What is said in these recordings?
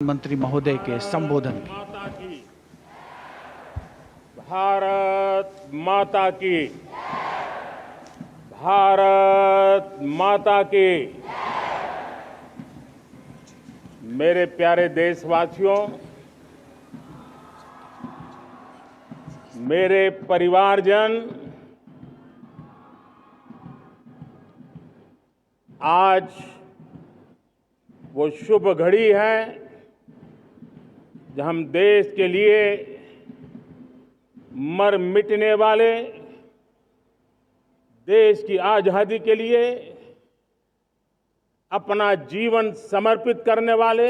मंत्री महोदय के संबोधन की। माता की, भारत माता की, भारत माता की। मेरे प्यारे देशवासियों, मेरे परिवारजन, आज वो शुभ घड़ी है जब हम देश के लिए मर मिटने वाले, देश की आजादी के लिए अपना जीवन समर्पित करने वाले,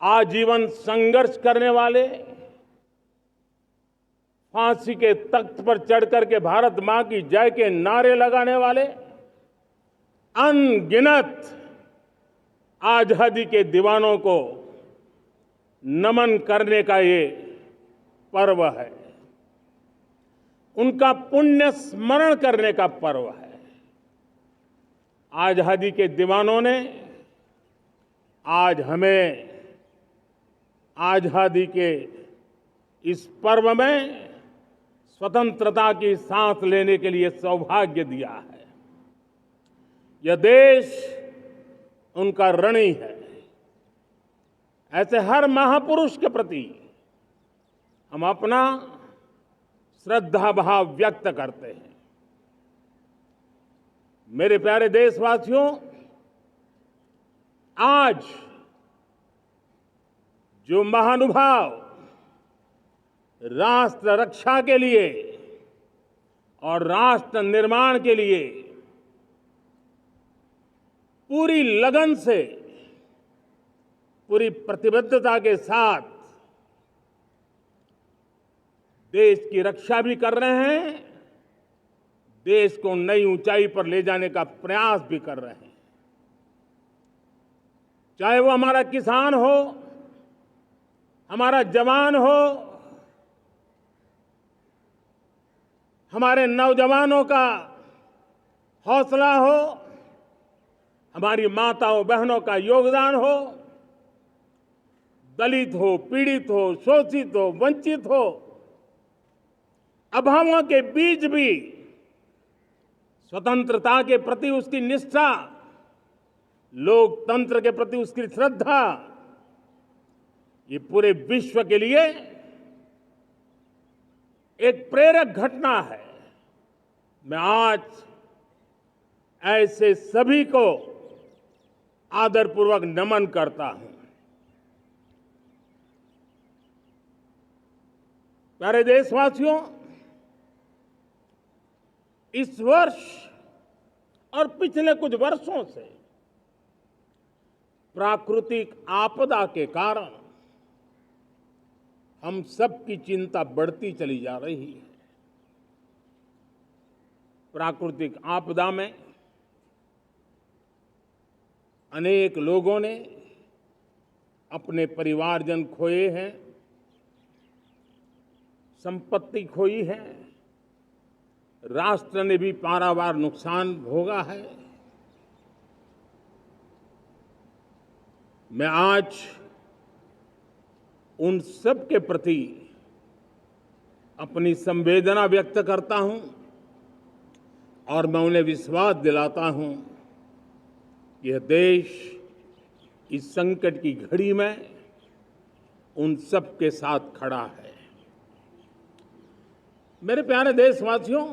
आजीवन संघर्ष करने वाले, फांसी के तख्त पर चढ़कर के भारत मां की जय के नारे लगाने वाले अनगिनत आजादी के दीवानों को नमन करने का ये पर्व है, उनका पुण्य स्मरण करने का पर्व है। आजादी के दीवानों ने आज हमें आजादी के इस पर्व में स्वतंत्रता की सांस लेने के लिए सौभाग्य दिया है। यह देश उनका ऋणी है। ऐसे हर महापुरुष के प्रति हम अपना श्रद्धा भाव व्यक्त करते हैं। मेरे प्यारे देशवासियों, आज जो महानुभाव राष्ट्र रक्षा के लिए और राष्ट्र निर्माण के लिए पूरी लगन से, पूरी प्रतिबद्धता के साथ देश की रक्षा भी कर रहे हैं, देश को नई ऊंचाई पर ले जाने का प्रयास भी कर रहे हैं। चाहे वो हमारा किसान हो, हमारा जवान हो, हमारे नौजवानों का हौसला हो, हमारी माताओं बहनों का योगदान हो, दलित हो, पीड़ित हो, शोषित हो, वंचित हो, अभावों के बीच भी स्वतंत्रता के प्रति उसकी निष्ठा, लोकतंत्र के प्रति उसकी श्रद्धा, ये पूरे विश्व के लिए एक प्रेरक घटना है। मैं आज ऐसे सभी को आदरपूर्वक नमन करता हूं। प्यारे देशवासियों, इस वर्ष और पिछले कुछ वर्षों से प्राकृतिक आपदा के कारण हम सबकी चिंता बढ़ती चली जा रही है। प्राकृतिक आपदा में अनेक लोगों ने अपने परिवारजन खोए हैं, संपत्ति खोई है, राष्ट्र ने भी पारावार नुकसान भोगा है। मैं आज उन सब के प्रति अपनी संवेदना व्यक्त करता हूं और मैं उन्हें विश्वास दिलाता हूं कि यह देश इस संकट की घड़ी में उन सब के साथ खड़ा है। मेरे प्यारे देशवासियों,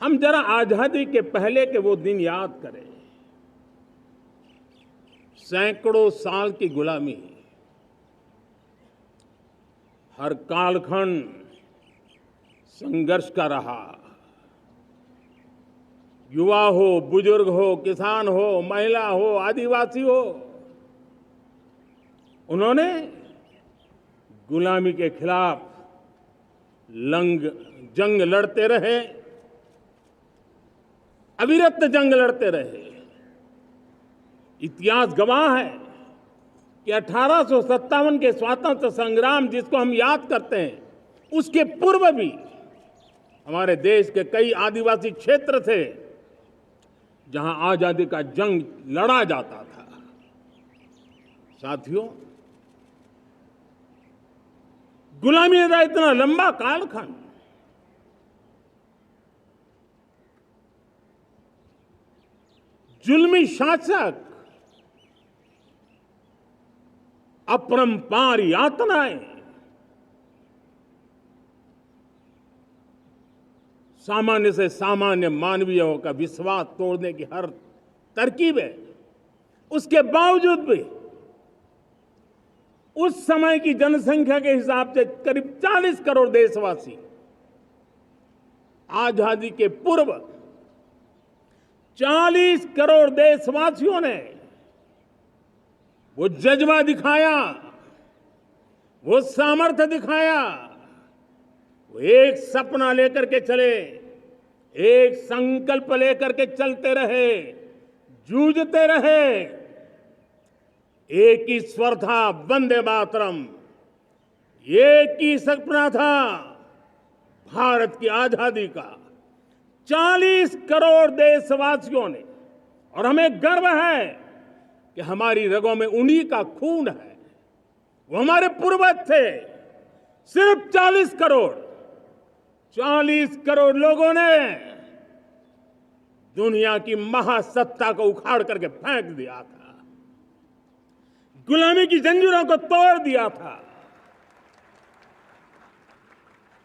हम जरा आजादी के पहले के वो दिन याद करें। सैकड़ों साल की गुलामी, हर कालखंड संघर्ष का रहा। युवा हो, बुजुर्ग हो, किसान हो, महिला हो, आदिवासी हो, उन्होंने गुलामी के खिलाफ जंग लड़ते रहे, अविरत जंग लड़ते रहे। इतिहास गवाह है कि 1857 के स्वतंत्रता संग्राम, जिसको हम याद करते हैं, उसके पूर्व भी हमारे देश के कई आदिवासी क्षेत्र थे जहां आजादी का जंग लड़ा जाता था। साथियों, गुलामी का इतना लंबा कालखंड जुल्मी शासक, अपरंपार यातनाएं, सामान्य से सामान्य मानवीयों का विश्वास तोड़ने की हर तरकीब है। उसके बावजूद भी उस समय की जनसंख्या के हिसाब से करीब 40 करोड़ देशवासी आजादी के पूर्व 40 करोड़ देशवासियों ने वो जज्बा दिखाया, वो सामर्थ्य दिखाया, वो एक सपना लेकर के चले, एक संकल्प लेकर के चलते रहे, जूझते रहे। एक ही स्वर था, वंदे मातरम। एक ही सपना था, भारत की आजादी का। 40 करोड़ देशवासियों ने, और हमें गर्व है कि हमारी रगों में उन्हीं का खून है। वो हमारे पूर्वज थे। सिर्फ 40 करोड़ लोगों ने दुनिया की महासत्ता को उखाड़ करके फेंक दिया था, गुलामी की जंजीरों को तोड़ दिया था।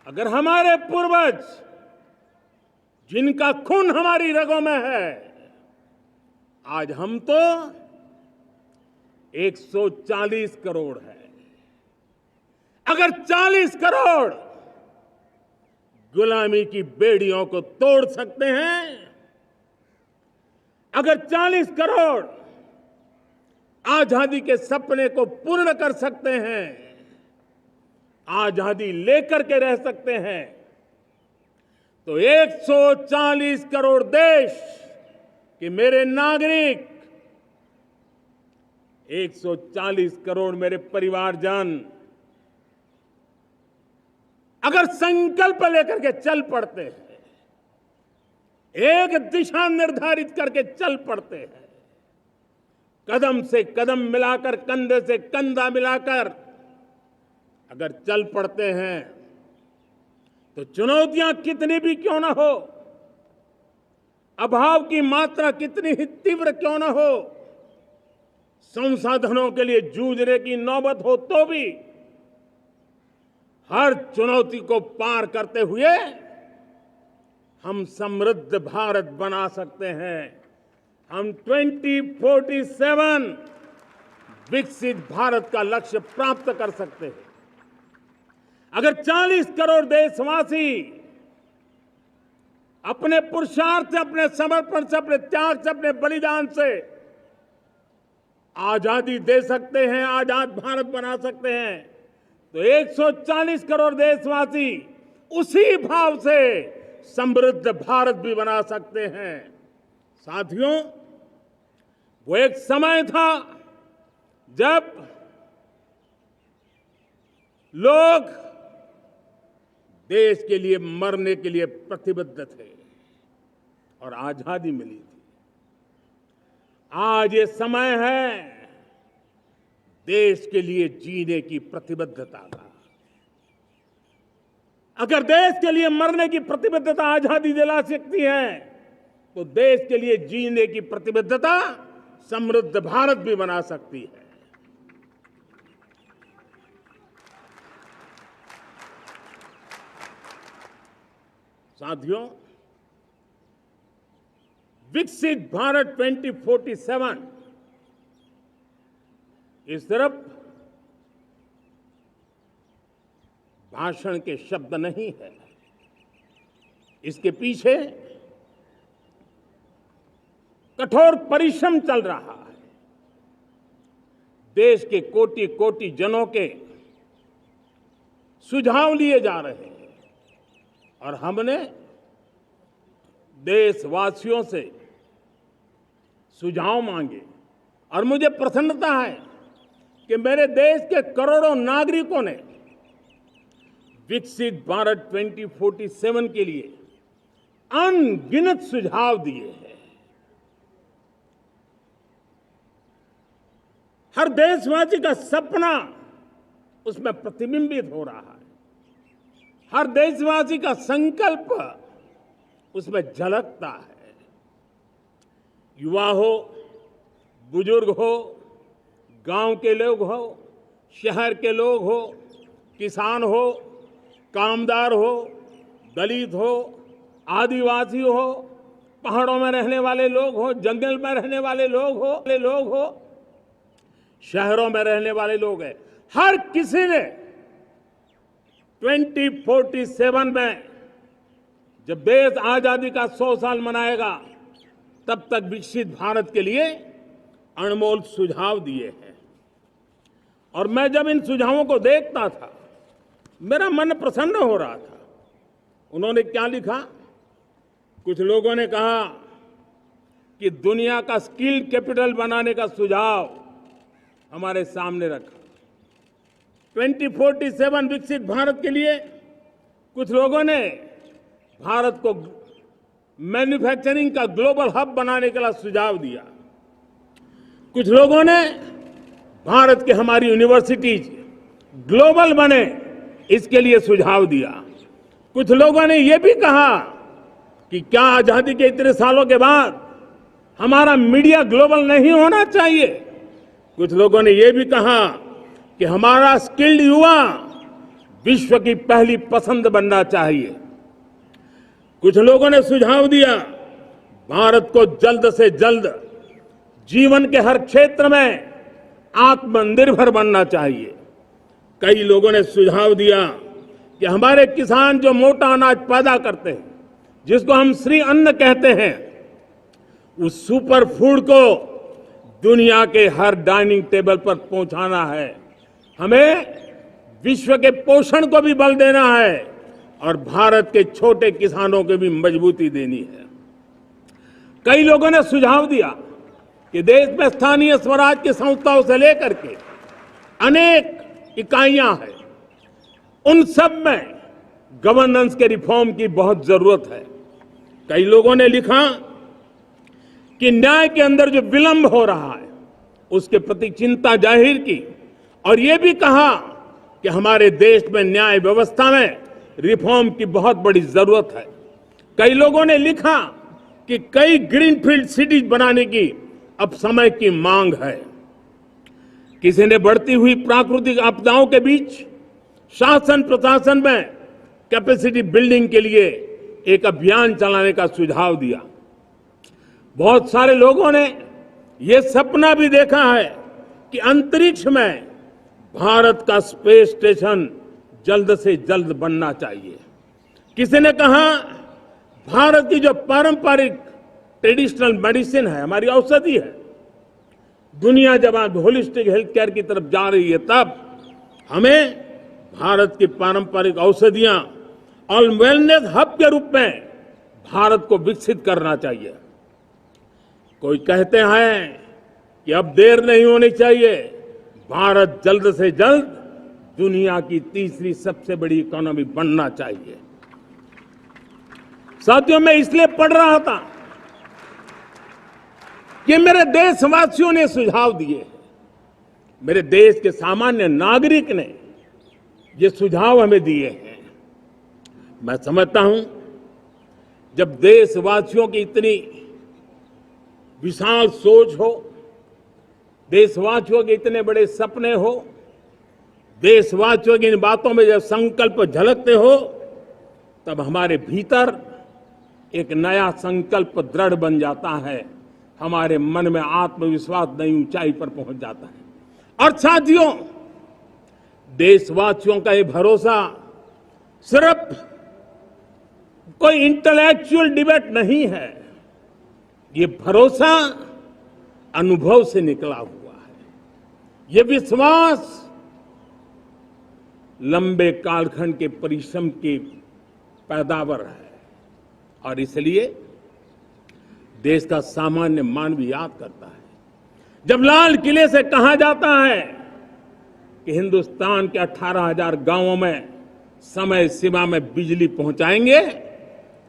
अगर हमारे पूर्वज, जिनका खून हमारी रगों में है, आज हम तो 140 करोड़ है। अगर 40 करोड़ गुलामी की बेड़ियों को तोड़ सकते हैं, अगर 40 करोड़ आजादी के सपने को पूर्ण कर सकते हैं, आजादी लेकर के रह सकते हैं, तो 140 करोड़ देश के मेरे नागरिक, 140 करोड़ मेरे परिवारजन अगर संकल्प लेकर के चल पड़ते हैं, एक दिशा निर्धारित करके चल पड़ते हैं, कदम से कदम मिलाकर, कंधे से कंधा मिलाकर अगर चल पड़ते हैं, तो चुनौतियां कितनी भी क्यों ना हो, अभाव की मात्रा कितनी ही तीव्र क्यों ना हो, संसाधनों के लिए जूझने की नौबत हो तो भी हर चुनौती को पार करते हुए हम समृद्ध भारत बना सकते हैं। हम 2047 विकसित भारत का लक्ष्य प्राप्त कर सकते हैं। अगर 40 करोड़ देशवासी अपने पुरुषार्थ से, अपने समर्पण से, अपने त्याग से, अपने बलिदान से आजादी दे सकते हैं, आजाद भारत बना सकते हैं, तो 140 करोड़ देशवासी उसी भाव से समृद्ध भारत भी बना सकते हैं। साथियों, वो एक समय था जब लोग देश के लिए मरने के लिए प्रतिबद्ध थे और आजादी मिली थी। आज ये समय है देश के लिए जीने की प्रतिबद्धता का। अगर देश के लिए मरने की प्रतिबद्धता आजादी दिला सकती है, तो देश के लिए जीने की प्रतिबद्धता समृद्ध भारत भी बना सकती है। साथियों, विकसित भारत 2047 इस तरफ भाषण के शब्द नहीं है, इसके पीछे कठोर परिश्रम चल रहा है। देश के कोटि कोटि जनों के सुझाव लिए जा रहे हैं और हमने देशवासियों से सुझाव मांगे। और मुझे प्रसन्नता है कि मेरे देश के करोड़ों नागरिकों ने विकसित भारत 2047 के लिए अनगिनत सुझाव दिए हैं। हर देशवासी का सपना उसमें प्रतिबिंबित हो रहा है। हर देशवासी का संकल्प उसमें झलकता है। युवा हो, बुजुर्ग हो, गांव के लोग हो, शहर के लोग हो, किसान हो, कामदार हो, दलित हो, आदिवासी हो, पहाड़ों में रहने वाले लोग हो, जंगल में रहने वाले लोग हो, शहरों में रहने वाले लोग हैं। हर किसी ने 2047 में जब देश आजादी का 100 साल मनाएगा तब तक विकसित भारत के लिए अनमोल सुझाव दिए हैं। और मैं जब इन सुझावों को देखता था मेरा मन प्रसन्न हो रहा था। उन्होंने क्या लिखा? कुछ लोगों ने कहा कि दुनिया का स्किल कैपिटल बनाने का सुझाव हमारे सामने रखा। 2047 विकसित भारत के लिए कुछ लोगों ने भारत को मैन्युफैक्चरिंग का ग्लोबल हब बनाने का सुझाव दिया। कुछ लोगों ने भारत की हमारी यूनिवर्सिटीज ग्लोबल बने इसके लिए सुझाव दिया। कुछ लोगों ने यह भी कहा कि क्या आजादी के इतने सालों के बाद हमारा मीडिया ग्लोबल नहीं होना चाहिए। कुछ लोगों ने यह भी कहा कि हमारा स्किल्ड युवा विश्व की पहली पसंद बनना चाहिए। कुछ लोगों ने सुझाव दिया भारत को जल्द से जल्द जीवन के हर क्षेत्र में आत्मनिर्भर बनना चाहिए। कई लोगों ने सुझाव दिया कि हमारे किसान जो मोटा अनाज पैदा करते हैं, जिसको हम श्री अन्न कहते हैं, उस सुपर फूड को दुनिया के हर डाइनिंग टेबल पर पहुंचाना है। हमें विश्व के पोषण को भी बल देना है और भारत के छोटे किसानों को भी मजबूती देनी है। कई लोगों ने सुझाव दिया कि देश में स्थानीय स्वराज की संस्थाओं से लेकर के अनेक इकाइयां हैं, उन सब में गवर्नेंस के रिफॉर्म की बहुत जरूरत है। कई लोगों ने लिखा कि न्याय के अंदर जो विलंब हो रहा है उसके प्रति चिंता जाहिर की और ये भी कहा कि हमारे देश में न्याय व्यवस्था में रिफॉर्म की बहुत बड़ी जरूरत है। कई लोगों ने लिखा कि कई ग्रीनफील्ड सिटीज बनाने की अब समय की मांग है। किसी ने बढ़ती हुई प्राकृतिक आपदाओं के बीच शासन प्रशासन में कैपेसिटी बिल्डिंग के लिए एक अभियान चलाने का सुझाव दिया। बहुत सारे लोगों ने यह सपना भी देखा है कि अंतरिक्ष में भारत का स्पेस स्टेशन जल्द से जल्द बनना चाहिए। किसी ने कहा भारत की जो पारंपरिक ट्रेडिशनल मेडिसिन है, हमारी औषधि है, दुनिया जब आज होलिस्टिक हेल्थ केयर की तरफ जा रही है तब हमें भारत की पारंपरिक औषधियां और वेलनेस हब के रूप में भारत को विकसित करना चाहिए। कोई कहते हैं कि अब देर नहीं होनी चाहिए, भारत जल्द से जल्द दुनिया की तीसरी सबसे बड़ी इकोनॉमी बनना चाहिए। साथियों, मैं इसलिए पढ़ रहा था कि मेरे देशवासियों ने सुझाव दिए, मेरे देश के सामान्य नागरिक ने ये सुझाव हमें दिए हैं। मैं समझता हूं जब देशवासियों की इतनी विशाल सोच हो, देशवासियों के इतने बड़े सपने हो, देशवासियों की इन बातों में जब संकल्प झलकते हो तब हमारे भीतर एक नया संकल्प दृढ़ बन जाता है। हमारे मन में आत्मविश्वास नई ऊंचाई पर पहुंच जाता है। और साथियों, देशवासियों का ये भरोसा सिर्फ कोई इंटेलेक्चुअल डिबेट नहीं है, ये भरोसा अनुभव से निकला हुआ है। ये विश्वास लंबे कालखंड के परिश्रम की पैदावार है और इसलिए देश का सामान्य मानव याद करता है। जब लाल किले से कहा जाता है कि हिंदुस्तान के 18,000 गांवों में समय सीमा में बिजली पहुंचाएंगे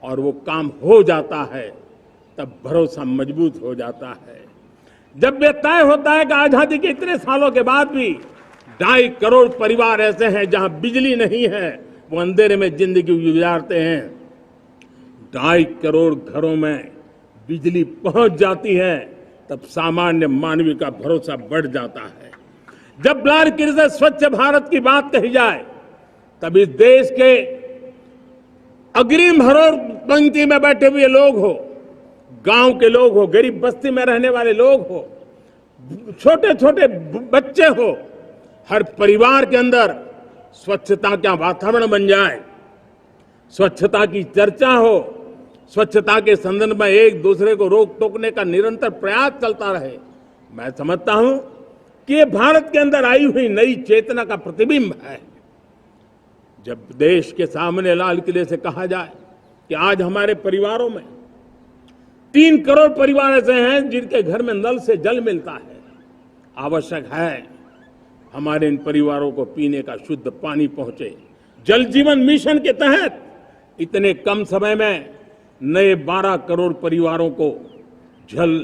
और वो काम हो जाता है, तब भरोसा मजबूत हो जाता है। जब ये तय होता है कि आजादी के इतने सालों के बाद भी 2.5 करोड़ परिवार ऐसे हैं जहां बिजली नहीं है, वो अंधेरे में जिंदगी गुजारते हैं। 2.5 करोड़ घरों में बिजली पहुंच जाती है, तब सामान्य मानवीय का भरोसा बढ़ जाता है। जब ब्लड क्रिकेट स्वच्छ भारत की बात कही जाए, तब इस देश के अग्रिम हरोड़ पंक्ति में बैठे हुए लोग हो, गांव के लोग हो, गरीब बस्ती में रहने वाले लोग हो, छोटे छोटे बच्चे हो, हर परिवार के अंदर स्वच्छता का वातावरण बन जाए, स्वच्छता की चर्चा हो, स्वच्छता के संदर्भ में एक दूसरे को रोक टोकने का निरंतर प्रयास चलता रहे। मैं समझता हूं कि ये भारत के अंदर आई हुई नई चेतना का प्रतिबिंब है। जब देश के सामने लाल किले से कहा जाए कि आज हमारे परिवारों में 3 करोड़ परिवार ऐसे हैं जिनके घर में नल से जल मिलता है, आवश्यक है हमारे इन परिवारों को पीने का शुद्ध पानी पहुंचे। जल जीवन मिशन के तहत इतने कम समय में नए 12 करोड़ परिवारों को जल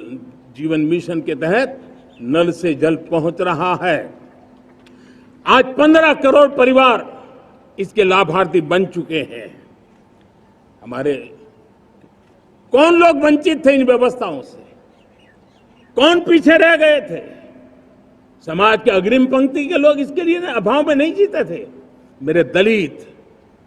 जीवन मिशन के तहत नल से जल पहुंच रहा है। आज 15 करोड़ परिवार इसके लाभार्थी बन चुके हैं। हमारे कौन लोग वंचित थे इन व्यवस्थाओं से? कौन पीछे रह गए थे? समाज के अग्रिम पंक्ति के लोग इसके लिए अभाव में नहीं जीते थे। मेरे दलित,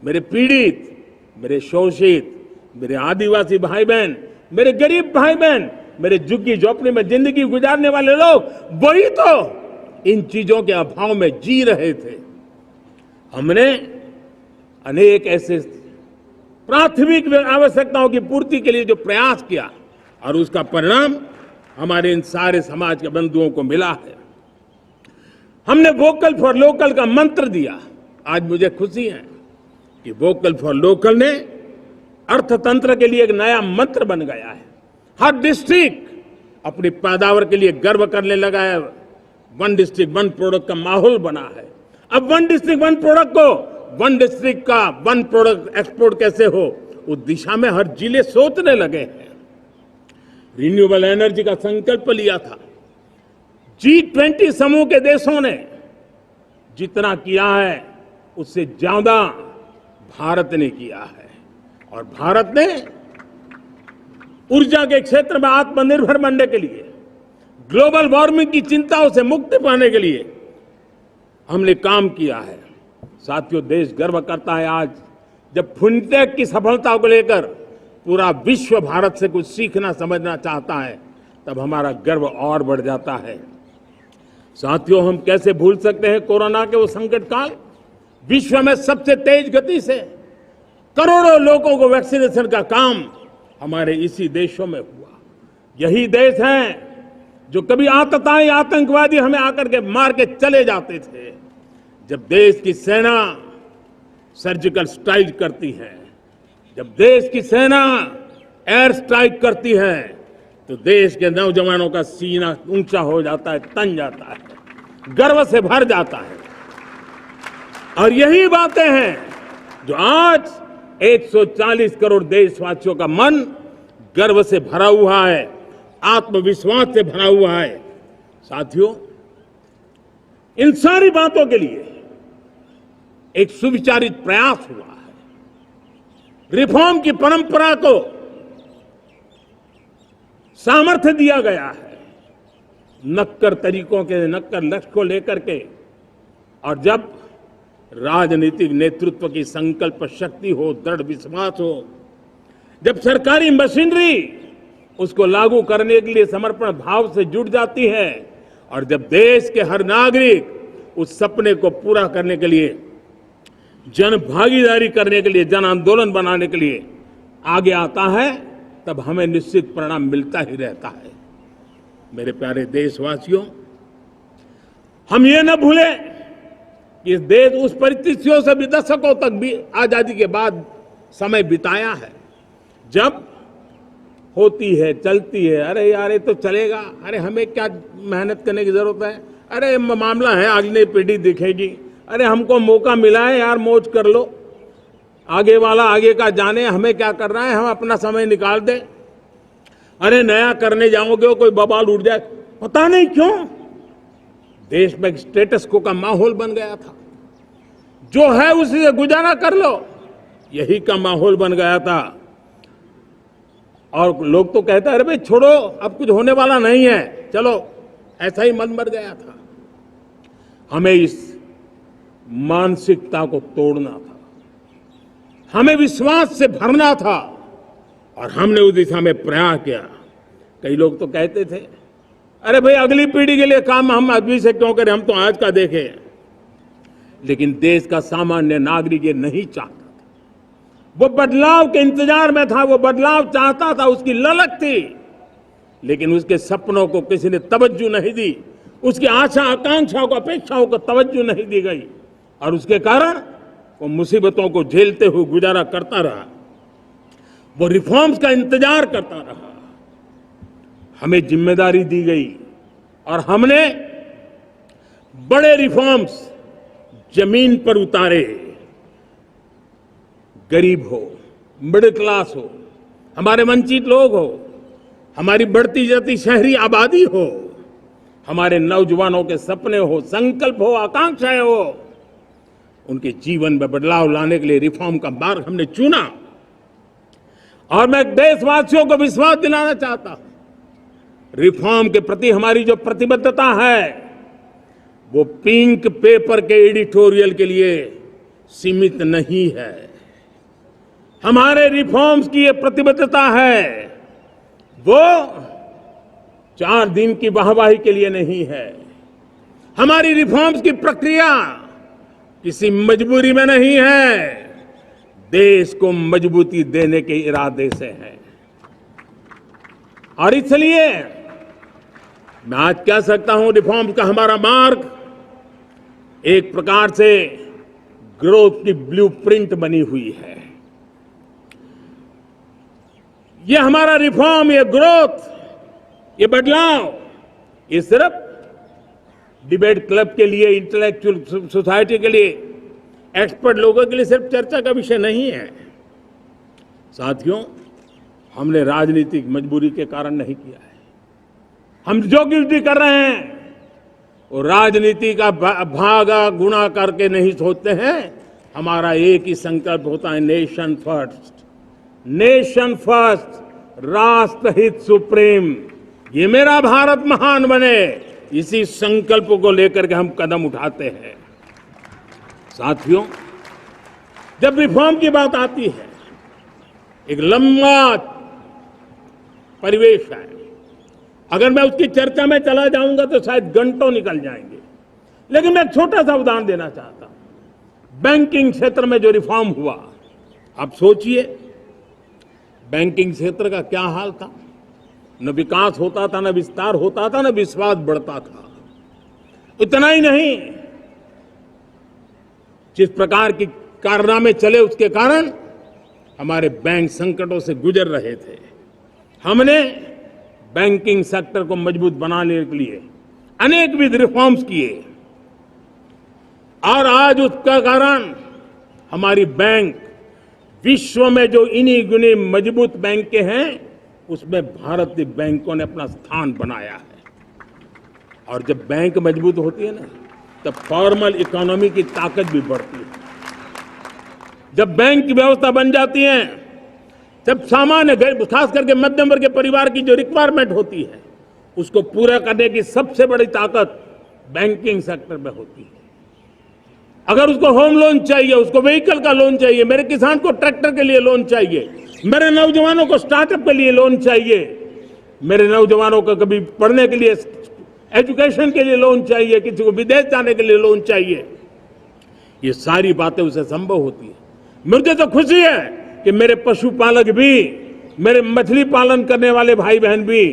मेरे पीड़ित, मेरे शोषित, मेरे आदिवासी भाई बहन, मेरे गरीब भाई बहन, मेरे झुग्गी झोपड़ी में जिंदगी गुजारने वाले लोग, वही तो इन चीजों के अभाव में जी रहे थे। हमने अनेक ऐसे प्राथमिक आवश्यकताओं की पूर्ति के लिए जो प्रयास किया और उसका परिणाम हमारे इन सारे समाज के बंधुओं को मिला है। हमने वोकल फॉर लोकल का मंत्र दिया। आज मुझे खुशी है कि वोकल फॉर लोकल ने अर्थतंत्र के लिए एक नया मंत्र बन गया है। हर डिस्ट्रिक्ट अपनी पैदावार के लिए गर्व करने लगा है। 1 डिस्ट्रिक्ट 1 प्रोडक्ट का माहौल बना है। अब 1 डिस्ट्रिक्ट 1 प्रोडक्ट को 1 डिस्ट्रिक्ट का 1 प्रोडक्ट एक्सपोर्ट कैसे हो, उस दिशा में हर जिले सोचने लगे हैं। रिन्यूएबल एनर्जी का संकल्प लिया था। G20 समूह के देशों ने जितना किया है उससे ज्यादा भारत ने किया है, और भारत ने ऊर्जा के क्षेत्र में आत्मनिर्भर बनने के लिए, ग्लोबल वार्मिंग की चिंताओं से मुक्ति पाने के लिए हमने काम किया है। साथियों, देश गर्व करता है आज जब फिनटेक की सफलता को लेकर पूरा विश्व भारत से कुछ सीखना समझना चाहता है, तब हमारा गर्व और बढ़ जाता है। साथियों, हम कैसे भूल सकते हैं कोरोना के वो संकट काल। विश्व में सबसे तेज गति से करोड़ों लोगों को वैक्सीनेशन का काम हमारे इसी देशों में हुआ। यही देश हैं जो कभी आतताई आतंकवादी हमें आकर के मार के चले जाते थे। जब देश की सेना सर्जिकल स्ट्राइक करती है, जब देश की सेना एयर स्ट्राइक करती है, तो देश के नौजवानों का सीना ऊंचा हो जाता है, तन जाता है, गर्व से भर जाता है। और यही बातें हैं जो आज 140 करोड़ देशवासियों का मन गर्व से भरा हुआ है, आत्मविश्वास से भरा हुआ है। साथियों, इन सारी बातों के लिए एक सुविचारित प्रयास हुआ है। रिफॉर्म की परंपरा को सामर्थ्य दिया गया है। नक्कर तरीकों के, नक्कर लक्ष्य को लेकर के, और जब राजनीतिक नेतृत्व की संकल्प शक्ति हो, दृढ़ विश्वास हो, जब सरकारी मशीनरी उसको लागू करने के लिए समर्पण भाव से जुट जाती है, और जब देश के हर नागरिक उस सपने को पूरा करने के लिए, जन भागीदारी करने के लिए, जन आंदोलन बनाने के लिए आगे आता है, तब हमें निश्चित परिणाम मिलता ही रहता है। मेरे प्यारे देशवासियों, हम ये न भूलें कि इस देश उस परिस्थितियों से भी दशकों तक भी आजादी के बाद समय बिताया है, जब होती है, चलती है, अरे यार ये तो चलेगा, अरे हमें क्या मेहनत करने की जरूरत है, अरे मामला है अगली पीढ़ी दिखेगी, अरे हमको मौका मिला है यार, मौज कर लो, आगे वाला आगे का जाने, हमें क्या करना है, हम अपना समय निकाल दें। अरे नया करने जाओगे कोई बवाल उठ जाए, पता नहीं क्यों देश में एक स्टेटस को का माहौल बन गया था। जो है उसी से गुजारा कर लो, यही का माहौल बन गया था। और लोग तो कहते हैं अरे भाई छोड़ो, अब कुछ होने वाला नहीं है, चलो, ऐसा ही मन बन गया था। हमें इस मानसिकता को तोड़ना था, हमें विश्वास से भरना था, और हमने उस दिशा में प्रयास किया। कई लोग तो कहते थे अरे भाई अगली पीढ़ी के लिए काम हम अभी से क्यों करें, हम तो आज का देखें। लेकिन देश का सामान्य नागरिक ये नहीं चाहता था। वो बदलाव के इंतजार में था, वो बदलाव चाहता था, उसकी ललक थी, लेकिन उसके सपनों को किसी ने तवज्जो नहीं दी, उसकी आशा आकांक्षाओं को अपेक्षाओं को तवज्जो नहीं दी गई, और उसके कारण वो मुसीबतों को झेलते हुए गुजारा करता रहा, वो रिफॉर्म्स का इंतजार करता रहा। हमें जिम्मेदारी दी गई और हमने बड़े रिफॉर्म्स जमीन पर उतारे। गरीब हो, मिडिल क्लास हो, हमारे वंचित लोग हो, हमारी बढ़ती जाती शहरी आबादी हो, हमारे नौजवानों के सपने हो, संकल्प हो, आकांक्षाएं हो, उनके जीवन में बदलाव लाने के लिए रिफॉर्म का मार्ग हमने चुना। और मैं देशवासियों को विश्वास दिलाना चाहता हूं, रिफॉर्म के प्रति हमारी जो प्रतिबद्धता है वो पिंक पेपर के एडिटोरियल के लिए सीमित नहीं है। हमारे रिफॉर्म्स की ये प्रतिबद्धता है, वो 4 दिन की वाहवाही के लिए नहीं है। हमारी रिफॉर्म्स की प्रक्रिया किसी मजबूरी में नहीं है, देश को मजबूती देने के इरादे से है। और इसलिए मैं आज कह सकता हूं, रिफॉर्म का हमारा मार्ग एक प्रकार से ग्रोथ की ब्लूप्रिंट बनी हुई है। ये हमारा रिफॉर्म, ये ग्रोथ, ये बदलाव, ये सिर्फ डिबेट क्लब के लिए, इंटेलेक्चुअल सोसाइटी के लिए, एक्सपर्ट लोगों के लिए सिर्फ चर्चा का विषय नहीं है। साथियों, हमने राजनीतिक मजबूरी के कारण नहीं किया है। हम जो कुछ भी कर रहे हैं वो राजनीति का भागा गुणा करके नहीं सोचते हैं। हमारा एक ही संकल्प होता है, नेशन फर्स्ट, नेशन फर्स्ट, राष्ट्रहित सुप्रीम। ये मेरा भारत महान बने, इसी संकल्प को लेकर के हम कदम उठाते हैं। साथियों, जब रिफॉर्म की बात आती है, एक लंबा परिवेश है। अगर मैं उसकी चर्चा में चला जाऊंगा तो शायद घंटों निकल जाएंगे, लेकिन मैं एक छोटा सा उदाहरण देना चाहता हूं। बैंकिंग क्षेत्र में जो रिफॉर्म हुआ, आप सोचिए बैंकिंग क्षेत्र का क्या हाल था। न विकास होता था, न विस्तार होता था, न विश्वास बढ़ता था। इतना ही नहीं, जिस प्रकार की कारनामे चले उसके कारण हमारे बैंक संकटों से गुजर रहे थे। हमने बैंकिंग सेक्टर को मजबूत बनाने के लिए अनेकविध रिफॉर्म्स किए, और आज उसका कारण हमारी बैंक विश्व में जो इन्हीं गुनी मजबूत बैंक हैं, उसमें भारतीय बैंकों ने अपना स्थान बनाया है। और जब बैंक मजबूत होती है ना, तब फॉर्मल इकोनॉमी की ताकत भी बढ़ती है। जब बैंक की व्यवस्था बन जाती है, जब सामान्य खास करके मध्यम वर्ग के परिवार की जो रिक्वायरमेंट होती है, उसको पूरा करने की सबसे बड़ी ताकत बैंकिंग सेक्टर में होती है। अगर उसको होम लोन चाहिए, उसको व्हीकल का लोन चाहिए, मेरे किसान को ट्रैक्टर के लिए लोन चाहिए, मेरे नौजवानों को स्टार्टअप के लिए लोन चाहिए, मेरे नौजवानों को कभी पढ़ने के लिए, एजुकेशन के लिए लोन चाहिए, किसी को विदेश जाने के लिए लोन चाहिए, ये सारी बातें उसे संभव होती है। मुझे तो खुशी है कि मेरे पशुपालक भी, मेरे मछली पालन करने वाले भाई बहन भी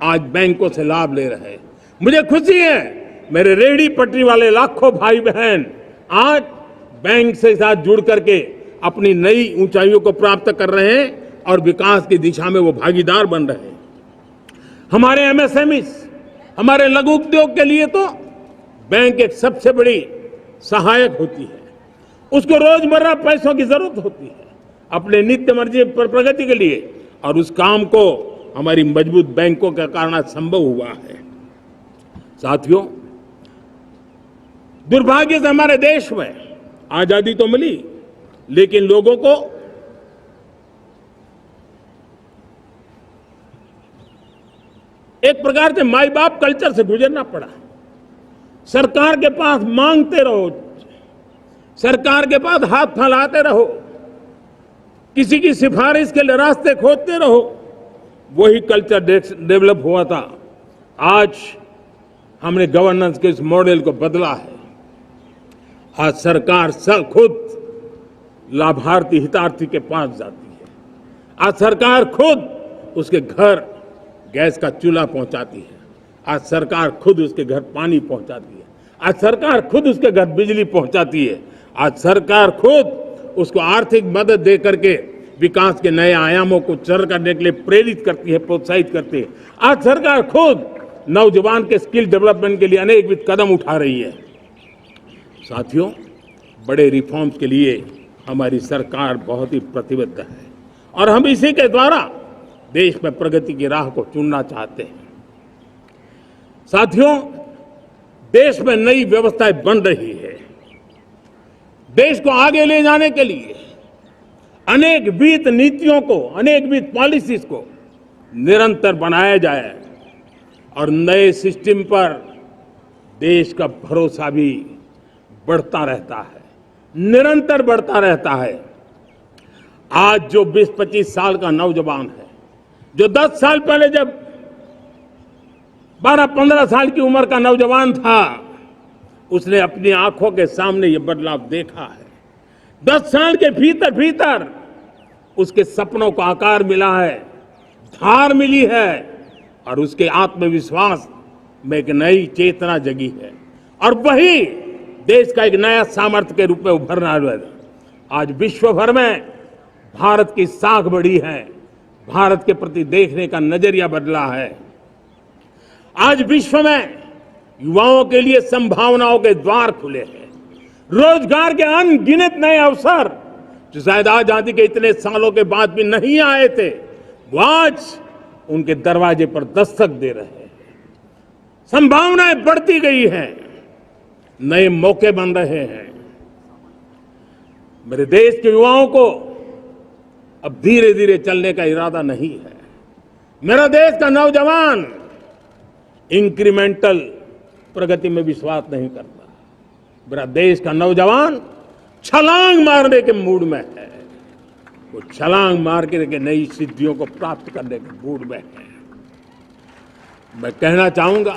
आज बैंकों से लाभ ले रहे हैं। मुझे खुशी है मेरे रेहड़ी पटरी वाले लाखों भाई बहन आज बैंक से साथ जुड़ करके अपनी नई ऊंचाइयों को प्राप्त कर रहे हैं और विकास की दिशा में वो भागीदार बन रहे हैं। हमारे एमएसएमईज, हमारे लघु उद्योग के लिए तो बैंक एक सबसे बड़ी सहायक होती है। उसको रोजमर्रा पैसों की जरूरत होती है अपने नित्य मर्जी पर प्रगति के लिए, और उस काम को हमारी मजबूत बैंकों के कारण संभव हुआ है। साथियों, दुर्भाग्य से हमारे देश में आजादी तो मिली, लेकिन लोगों को एक प्रकार से माई बाप कल्चर से गुजरना पड़ा। सरकार के पास मांगते रहो, सरकार के पास हाथ फैलाते रहो, किसी की सिफारिश के लिए रास्ते खोजते रहो, वही कल्चर डेवलप हुआ था। आज हमने गवर्नेंस के इस मॉडल को बदला है। आज सरकार खुद लाभार्थी हितार्थी के पास जाती है। आज सरकार खुद उसके घर गैस का चूल्हा पहुंचाती है। आज सरकार खुद उसके घर पानी पहुंचाती है। आज सरकार खुद उसके घर बिजली पहुंचाती है। आज सरकार खुद उसको आर्थिक मदद दे करके विकास के नए आयामों को सर करने के लिए प्रेरित करती है, प्रोत्साहित करती है। आज सरकार खुद नौजवान के स्किल डेवलपमेंट के लिए अनेकविध कदम उठा रही है। साथियों, बड़े रिफॉर्म्स के लिए हमारी सरकार बहुत ही प्रतिबद्ध है और हम इसी के द्वारा देश में प्रगति की राह को चुनना चाहते हैं। साथियों, देश में नई व्यवस्थाएं बन रही है। देश को आगे ले जाने के लिए अनेकविध नीतियों को, अनेकविध पॉलिसीज को निरंतर बनाया जाए और नए सिस्टम पर देश का भरोसा भी बढ़ता रहता है, निरंतर बढ़ता रहता है। आज जो 20-25 साल का नौजवान है, जो 10 साल पहले जब 12-15 साल की उम्र का नौजवान था, उसने अपनी आंखों के सामने ये बदलाव देखा है। 10 साल के भीतर भीतर उसके सपनों को आकार मिला है, धार मिली है और उसके आत्मविश्वास में एक नई चेतना जगी है और वही देश का एक नया सामर्थ्य के रूप में उभरना है। आज विश्व भर में भारत की साख बढ़ी है, भारत के प्रति देखने का नजरिया बदला है। आज विश्व में युवाओं के लिए संभावनाओं के द्वार खुले हैं। रोजगार के अनगिनत नए अवसर जो शायद आजादी के इतने सालों के बाद भी नहीं आए थे, वो आज उनके दरवाजे पर दस्तक दे रहे हैं। संभावनाएं बढ़ती गई हैं, नए मौके बन रहे हैं। मेरे देश के युवाओं को अब धीरे धीरे चलने का इरादा नहीं है। मेरा देश का नौजवान इंक्रीमेंटल प्रगति में विश्वास नहीं करता। मेरा देश का नौजवान छलांग मारने के मूड में है। वो छलांग मार के नई सिद्धियों को प्राप्त करने के मूड में है। मैं कहना चाहूंगा,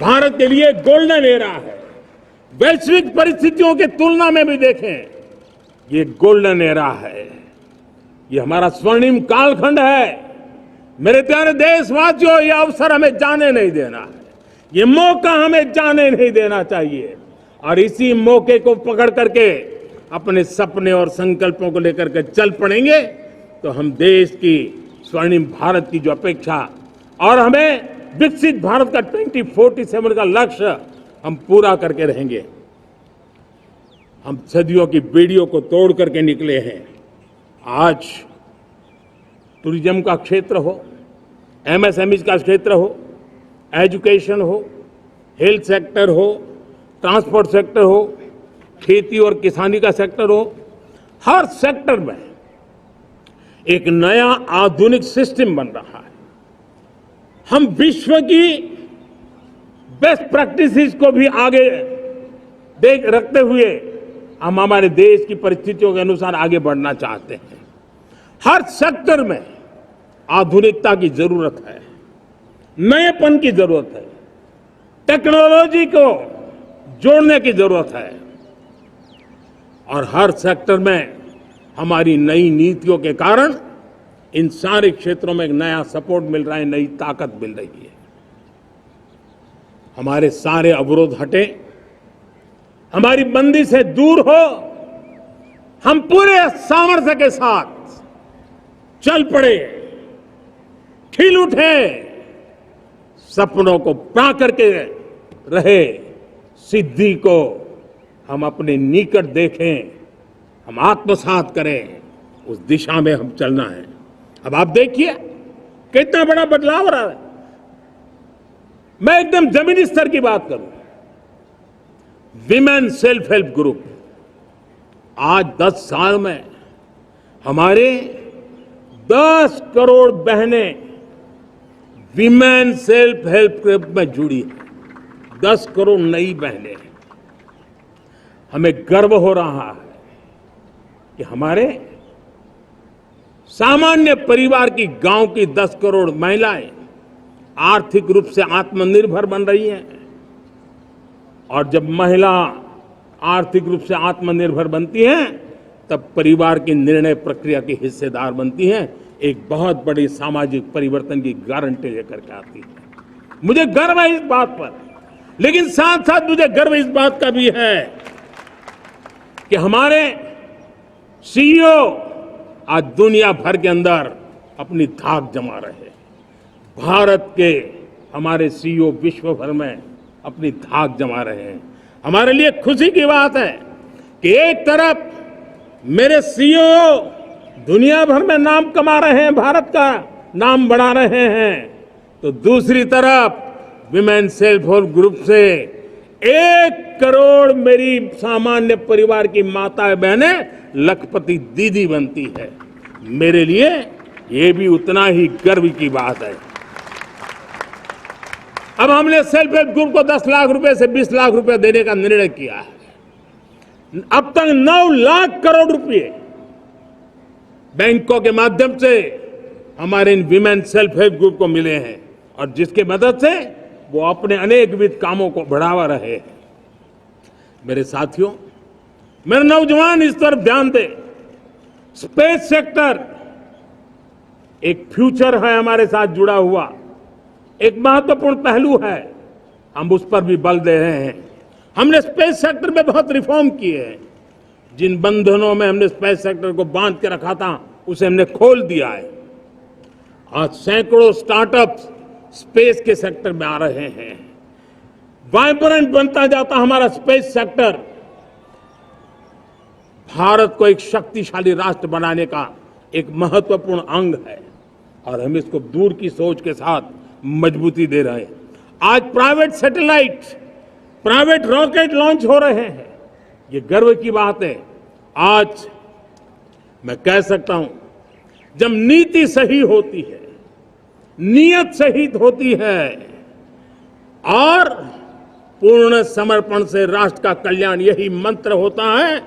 भारत के लिए गोल्डन एरा है। वैश्विक परिस्थितियों की तुलना में भी देखें, ये गोल्डन एरा है। ये हमारा स्वर्णिम कालखंड है। मेरे प्यारे देशवासियों, ये अवसर हमें जाने नहीं देना है। ये मौका हमें जाने नहीं देना चाहिए और इसी मौके को पकड़ करके अपने सपने और संकल्पों को लेकर के चल पड़ेंगे तो हम देश की स्वर्णिम भारत की जो अपेक्षा और हमें विकसित भारत का 2047 का लक्ष्य हम पूरा करके रहेंगे। हम सदियों की बेड़ियों को तोड़ करके निकले हैं। आज टूरिज्म का क्षेत्र हो, एमएसएमई का क्षेत्र हो, एजुकेशन हो, हेल्थ सेक्टर हो, ट्रांसपोर्ट सेक्टर हो, खेती और किसानी का सेक्टर हो, हर सेक्टर में एक नया आधुनिक सिस्टम बन रहा है। हम विश्व की बेस्ट प्रैक्टिसेस को भी आगे देख रखते हुए हम हमारे देश की परिस्थितियों के अनुसार आगे बढ़ना चाहते हैं। हर सेक्टर में आधुनिकता की जरूरत है, नएपन की जरूरत है, टेक्नोलॉजी को जोड़ने की जरूरत है और हर सेक्टर में हमारी नई नीतियों के कारण इन सारे क्षेत्रों में एक नया सपोर्ट मिल रहा है, नई ताकत मिल रही है। हमारे सारे अवरोध हटे, हमारी बंदी से दूर हो, हम पूरे सामर्थ्य के साथ चल पड़े, खिल उठे, सपनों को पा करके रहे, सिद्धि को हम अपने निकट देखें, हम आत्मसात करें, उस दिशा में हम चलना है। अब आप देखिए कितना बड़ा बदलाव रहा है। मैं एकदम जमीनी स्तर की बात करूं, विमेन सेल्फ हेल्प ग्रुप, आज 10 साल में हमारे 10 करोड़ बहनें विमेन सेल्फ हेल्प ग्रुप में जुड़ी हैं। 10 करोड़ नई बहनें। हमें गर्व हो रहा है कि हमारे सामान्य परिवार की, गांव की 10 करोड़ महिलाएं आर्थिक रूप से आत्मनिर्भर बन रही हैं। और जब महिला आर्थिक रूप से आत्मनिर्भर बनती हैं, तब परिवार की निर्णय प्रक्रिया की हिस्सेदार बनती हैं, एक बहुत बड़ी सामाजिक परिवर्तन की गारंटी लेकर के आती है। मुझे गर्व है इस बात पर, लेकिन साथ साथ मुझे गर्व इस बात का भी है कि हमारे सीईओ आज दुनिया भर के अंदर अपनी धाक जमा रहे हैं। भारत के हमारे सीईओ विश्व भर में अपनी धाक जमा रहे हैं। हमारे लिए खुशी की बात है कि एक तरफ मेरे सीईओ दुनिया भर में नाम कमा रहे हैं, भारत का नाम बढ़ा रहे हैं, तो दूसरी तरफ विमेन सेल्फ हेल्प ग्रुप से 1 करोड़ मेरी सामान्य परिवार की माताएं बहनें लखपति दीदी बनती है। मेरे लिए ये भी उतना ही गर्व की बात है। अब हमने सेल्फ हेल्प ग्रुप को 10 लाख रुपए से 20 लाख रुपए देने का निर्णय किया है। अब तक 9 लाख करोड़ रुपए बैंकों के माध्यम से हमारे इन विमेन सेल्फ हेल्प ग्रुप को मिले हैं, और जिसके मदद से वो अपने अनेकविध कामों को बढ़ावा रहे हैं। मेरे साथियों, मेरे नौजवान इस तरफ ध्यान दें। स्पेस सेक्टर एक फ्यूचर है हमारे साथ जुड़ा हुआ, एक महत्वपूर्ण पहलू है। हम उस पर भी बल दे रहे हैं। हमने स्पेस सेक्टर में बहुत रिफॉर्म किए हैं। जिन बंधनों में हमने स्पेस सेक्टर को बांध के रखा था, उसे हमने खोल दिया है। आज सैकड़ों स्टार्टअप्स स्पेस के सेक्टर में आ रहे हैं। वाइब्रेंट बनता जाता हमारा स्पेस सेक्टर भारत को एक शक्तिशाली राष्ट्र बनाने का एक महत्वपूर्ण अंग है, और हम इसको दूर की सोच के साथ मजबूती दे रहे हैं। आज private satellite, private rocket launch हो रहे हैं। ये गर्व की बात है। आज मैं कह सकता हूं, जब नीति सही होती है, नियत सही होती है और पूर्ण समर्पण से राष्ट्र का कल्याण यही मंत्र होता है,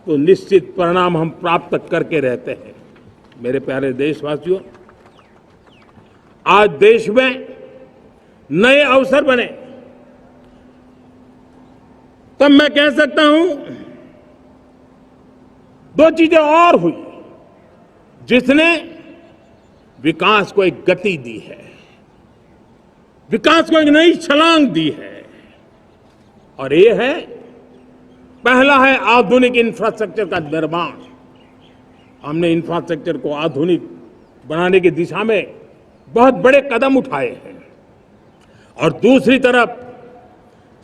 तो निश्चित परिणाम हम प्राप्त करके रहते हैं। मेरे प्यारे देशवासियों, आज देश में नए अवसर बने, तब मैं कह सकता हूं 2 चीजें और हुई जिसने विकास को एक गति दी है, विकास को एक नई छलांग दी है। और ये है, पहला है आधुनिक इंफ्रास्ट्रक्चर का निर्माण। हमने इंफ्रास्ट्रक्चर को आधुनिक बनाने की दिशा में बहुत बड़े कदम उठाए हैं। और दूसरी तरफ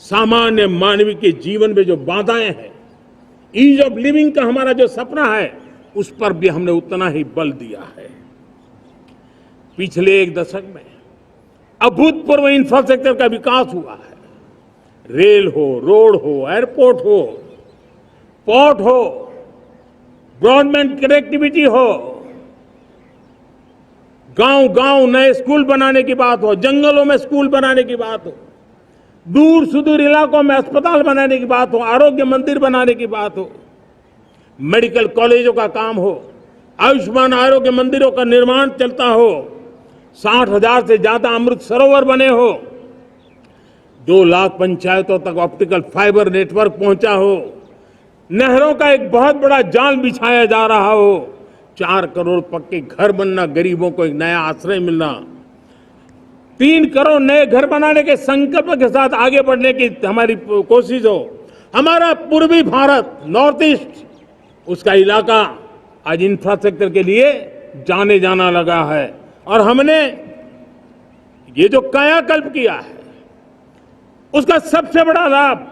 सामान्य मानवीय के जीवन में जो बाधाएं हैं, ईज ऑफ लिविंग का हमारा जो सपना है, उस पर भी हमने उतना ही बल दिया है। पिछले 1 दशक में अभूतपूर्व इंफ्रास्ट्रक्चर का विकास हुआ है। रेल हो, रोड हो, एयरपोर्ट हो, पोर्ट हो, ब्रॉडबैंड कनेक्टिविटी हो, गांव-गांव नए स्कूल बनाने की बात हो, जंगलों में स्कूल बनाने की बात हो, दूर सुदूर इलाकों में अस्पताल बनाने की बात हो, आरोग्य मंदिर बनाने की बात हो, मेडिकल कॉलेजों का काम हो, आयुष्मान आरोग्य मंदिरों का निर्माण चलता हो, 60,000 से ज्यादा अमृत सरोवर बने हो, 2 लाख पंचायतों तक ऑप्टिकल फाइबर नेटवर्क पहुंचा हो, नहरों का एक बहुत बड़ा जाल बिछाया जा रहा हो, 4 करोड़ पक्के घर बनना, गरीबों को एक नया आश्रय मिलना, 3 करोड़ नए घर बनाने के संकल्प के साथ आगे बढ़ने की हमारी कोशिश हो। हमारा पूर्वी भारत, नॉर्थ ईस्ट, उसका इलाका आज इंफ्रास्ट्रक्चर के लिए जाने जाना लगा है। और हमने ये जो कायाकल्प किया है, उसका सबसे बड़ा लाभ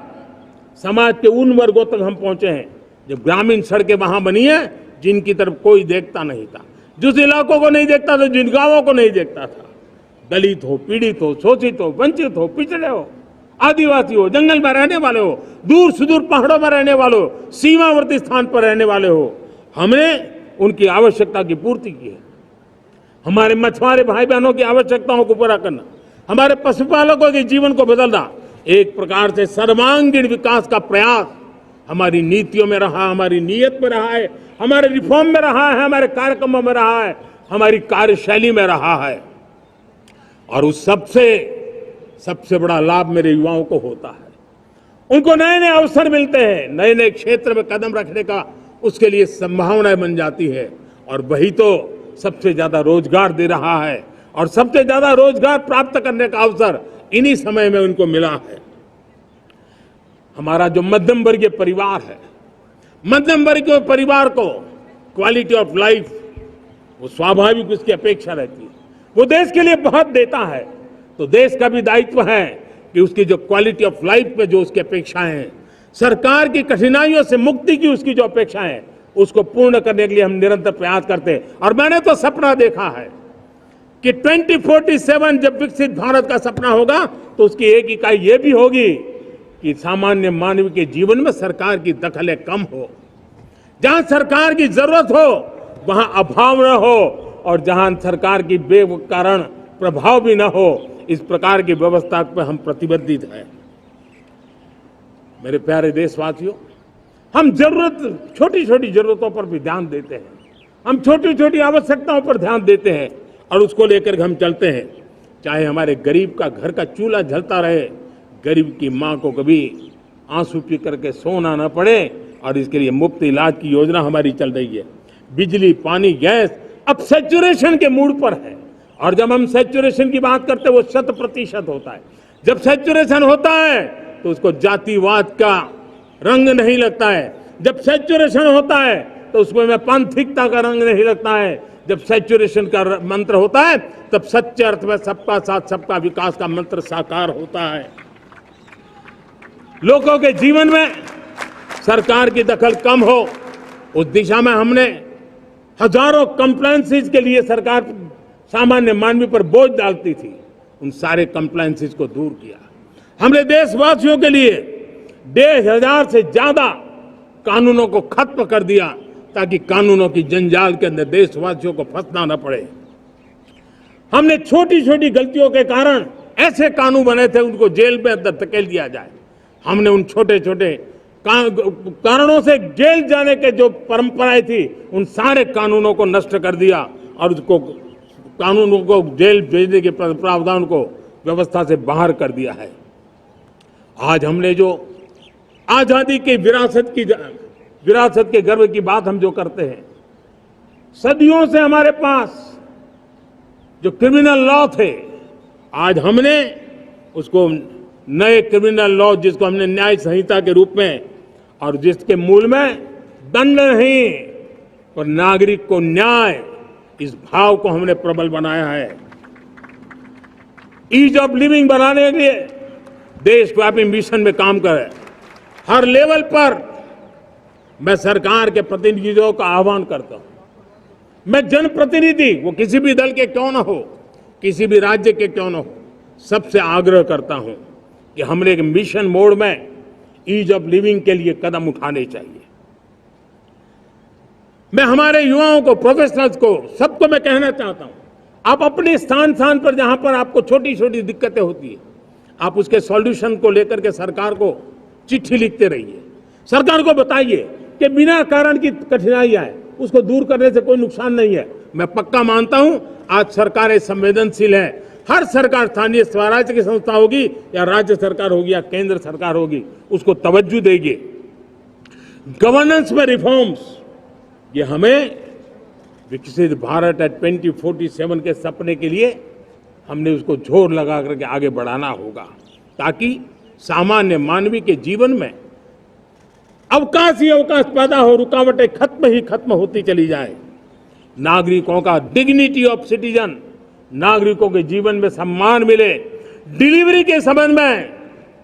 समाज के उन वर्गों तक हम पहुंचे हैं जो ग्रामीण सड़कें वहां बनी है जिनकी तरफ कोई देखता नहीं था, जिस इलाकों को नहीं देखता था, जिन गांवों को नहीं देखता था, दलित हो, पीड़ित हो, शोषित हो, वंचित हो, पिछड़े हो, आदिवासी हो, जंगल में रहने वाले हो, दूर सुदूर पहाड़ों में रहने वाले हो, सीमावर्ती स्थान पर रहने वाले हो, हमने उनकी आवश्यकता की पूर्ति की है। हमारे मछुआरे भाई बहनों की आवश्यकताओं को पूरा करना, हमारे पशुपालकों के जीवन को बदलना, एक प्रकार से सर्वांगीण विकास का प्रयास हमारी नीतियों में रहा, हमारी नीयत में रहा है, हमारे रिफॉर्म में रहा है, हमारे कार्यक्रमों में रहा है, हमारी कार्यशैली में रहा है। और उस सबसे बड़ा लाभ मेरे युवाओं को होता है। उनको नए नए अवसर मिलते हैं, नए नए क्षेत्र में कदम रखने का उसके लिए संभावनाएं बन जाती है, और वही तो सबसे ज्यादा रोजगार दे रहा है। और सबसे ज्यादा रोजगार प्राप्त करने का अवसर इन्हीं समय में उनको मिला है। हमारा जो मध्यम वर्गीय परिवार है, मध्यम वर्गीय परिवार को क्वालिटी ऑफ लाइफ, वो स्वाभाविक उसकी अपेक्षा रहती है। वो देश के लिए बहुत देता है, तो देश का भी दायित्व है कि उसकी जो क्वालिटी ऑफ लाइफ पे जो उसकी अपेक्षाएं हैं, सरकार की कठिनाइयों से मुक्ति की उसकी जो अपेक्षाएं हैं, उसको पूर्ण करने के लिए हम निरंतर प्रयास करते हैं। और मैंने तो सपना देखा है कि 2047 जब विकसित भारत का सपना होगा, तो उसकी एक इकाई ये भी होगी कि सामान्य मानव के जीवन में सरकार की दखलें कम हो, जहां सरकार की जरूरत हो वहां अभाव न हो, और जहां सरकार की बेकारण प्रभाव भी न हो, इस प्रकार की व्यवस्था पर हम प्रतिबद्ध हैं। मेरे प्यारे देशवासियों, हम छोटी छोटी जरूरतों पर भी ध्यान देते हैं, हम छोटी छोटी आवश्यकताओं पर ध्यान देते हैं और उसको लेकर हम चलते हैं। चाहे हमारे गरीब का घर का चूल्हा जलता रहे, गरीब की माँ को कभी आंसू पी करके सोना न पड़े, और इसके लिए मुफ्त इलाज की योजना हमारी चल रही है। बिजली, पानी, गैस अब सैचुरेशन के मूड पर है, और जब हम सैचुरेशन की बात करते हैं वो 100% होता है। जब सैचुरेशन होता है तो उसको जातिवाद का रंग नहीं लगता है। जब सैचुरेशन होता है तो उसमें पांथिकता का रंग नहीं लगता है। जब सैचुरेशन का मंत्र होता है तब सच्चे अर्थ में सबका साथ सबका विकास का मंत्र साकार होता है। लोगों के जीवन में सरकार की दखल कम हो, उस दिशा में हमने हजारों कंप्लायंसेस के लिए सरकार सामान्य मानवी पर बोझ डालती थी, उन सारे कंप्लायंसेस को दूर किया। हमने देशवासियों के लिए 1,500 से ज्यादा कानूनों को खत्म कर दिया, ताकि कानूनों की जंजाल के अंदर देशवासियों को फंसना न पड़े। हमने छोटी छोटी गलतियों के कारण ऐसे कानून बने थे, उनको जेल में अंदर धकेल दिया जाए। हमने उन छोटे छोटे कारणों से जेल जाने के जो परंपराएं थी, उन सारे कानूनों को नष्ट कर दिया, और उसको कानूनों को जेल भेजने के प्रावधान को व्यवस्था से बाहर कर दिया है। आज हमने जो आजादी की विरासत के गर्व की बात हम जो करते हैं, सदियों से हमारे पास जो क्रिमिनल लॉ थे, आज हमने उसको नए क्रिमिनल लॉ, जिसको हमने न्याय संहिता के रूप में, और जिसके मूल में दंड नहीं पर नागरिक को न्याय, इस भाव को हमने प्रबल बनाया है। ईज ऑफ लिविंग बनाने के लिए देशव्यापी मिशन में काम करे। हर लेवल पर मैं सरकार के प्रतिनिधियों का आह्वान करता हूं। मैं जनप्रतिनिधि, वो किसी भी दल के क्यों न हो, किसी भी राज्य के क्यों न हो, सबसे आग्रह करता हूं कि हमने एक मिशन मोड में ईज ऑफ लिविंग के लिए कदम उठाने चाहिए। मैं हमारे युवाओं को, प्रोफेशनल्स को, सबको मैं कहना चाहता हूं, आप अपने स्थान पर जहां पर आपको छोटी छोटी दिक्कतें होती है, आप उसके सॉल्यूशन को लेकर के सरकार को चिट्ठी लिखते रहिए। सरकार को बताइए कि बिना कारण की कठिनाई आए उसको दूर करने से कोई नुकसान नहीं है। मैं पक्का मानता हूं आज सरकारें संवेदनशील हैं। हर सरकार, स्थानीय स्वराज्य की संस्था होगी या राज्य सरकार होगी या केंद्र सरकार होगी, उसको तवज्जो देगी। गवर्नेंस में रिफॉर्म्स, ये हमें विकसित भारत 2047 के सपने के लिए हमने उसको जोर लगा करके आगे बढ़ाना होगा, ताकि सामान्य मानवी के जीवन में अवकाश ही अवकाश पैदा हो, रुकावटें खत्म होती चली जाए। नागरिकों का डिग्निटी ऑफ सिटीजन, नागरिकों के जीवन में सम्मान मिले। डिलीवरी के संबंध में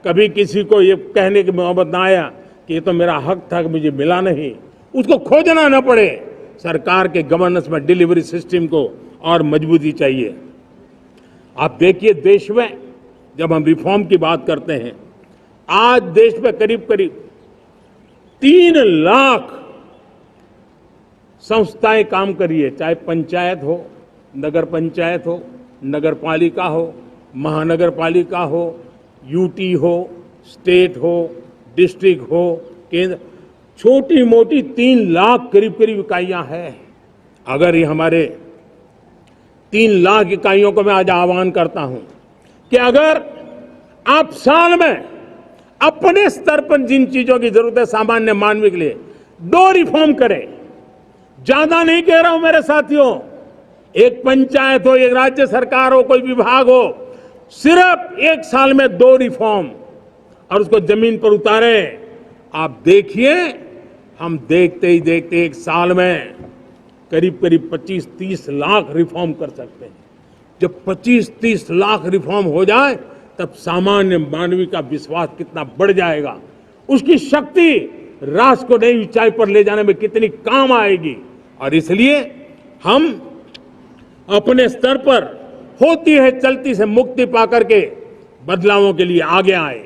कभी किसी को ये कहने की मोहब्बत ना आया कि ये तो मेरा हक था कि मुझे मिला नहीं, उसको खोजना ना पड़े। सरकार के गवर्नेंस में डिलीवरी सिस्टम को और मजबूती चाहिए। आप देखिए देश में जब हम रिफॉर्म की बात करते हैं, आज देश में करीब करीब 3 लाख संस्थाएं काम कर रही है, चाहे पंचायत हो, नगर पंचायत हो, नगर पालिका हो, महानगर पालिका हो, यूटी हो, स्टेट हो, डिस्ट्रिक्ट हो, केंद्र, छोटी मोटी 3 लाख करीब करीब इकाइयां हैं। अगर ये हमारे 3 लाख इकाइयों को मैं आज आह्वान करता हूं कि अगर आप साल में अपने स्तर पर जिन चीजों की जरूरत है सामान्य मानव के लिए 2 रिफॉर्म करें, ज्यादा नहीं कह रहा हूं मेरे साथियों, एक पंचायत हो, एक राज्य सरकार हो, कोई विभाग हो, सिर्फ 1 साल में 2 रिफॉर्म और उसको जमीन पर उतारें। आप देखिए, हम देखते ही देखते 1 साल में करीब करीब 25-30 लाख रिफॉर्म कर सकते हैं। जब 25-30 लाख रिफॉर्म हो जाए तब सामान्य मानवीय का विश्वास कितना बढ़ जाएगा, उसकी शक्ति राष्ट्र को नई ऊंचाई पर ले जाने में कितनी काम आएगी। और इसलिए हम अपने स्तर पर होती है चलती से मुक्ति पाकर के बदलावों के लिए आगे आए,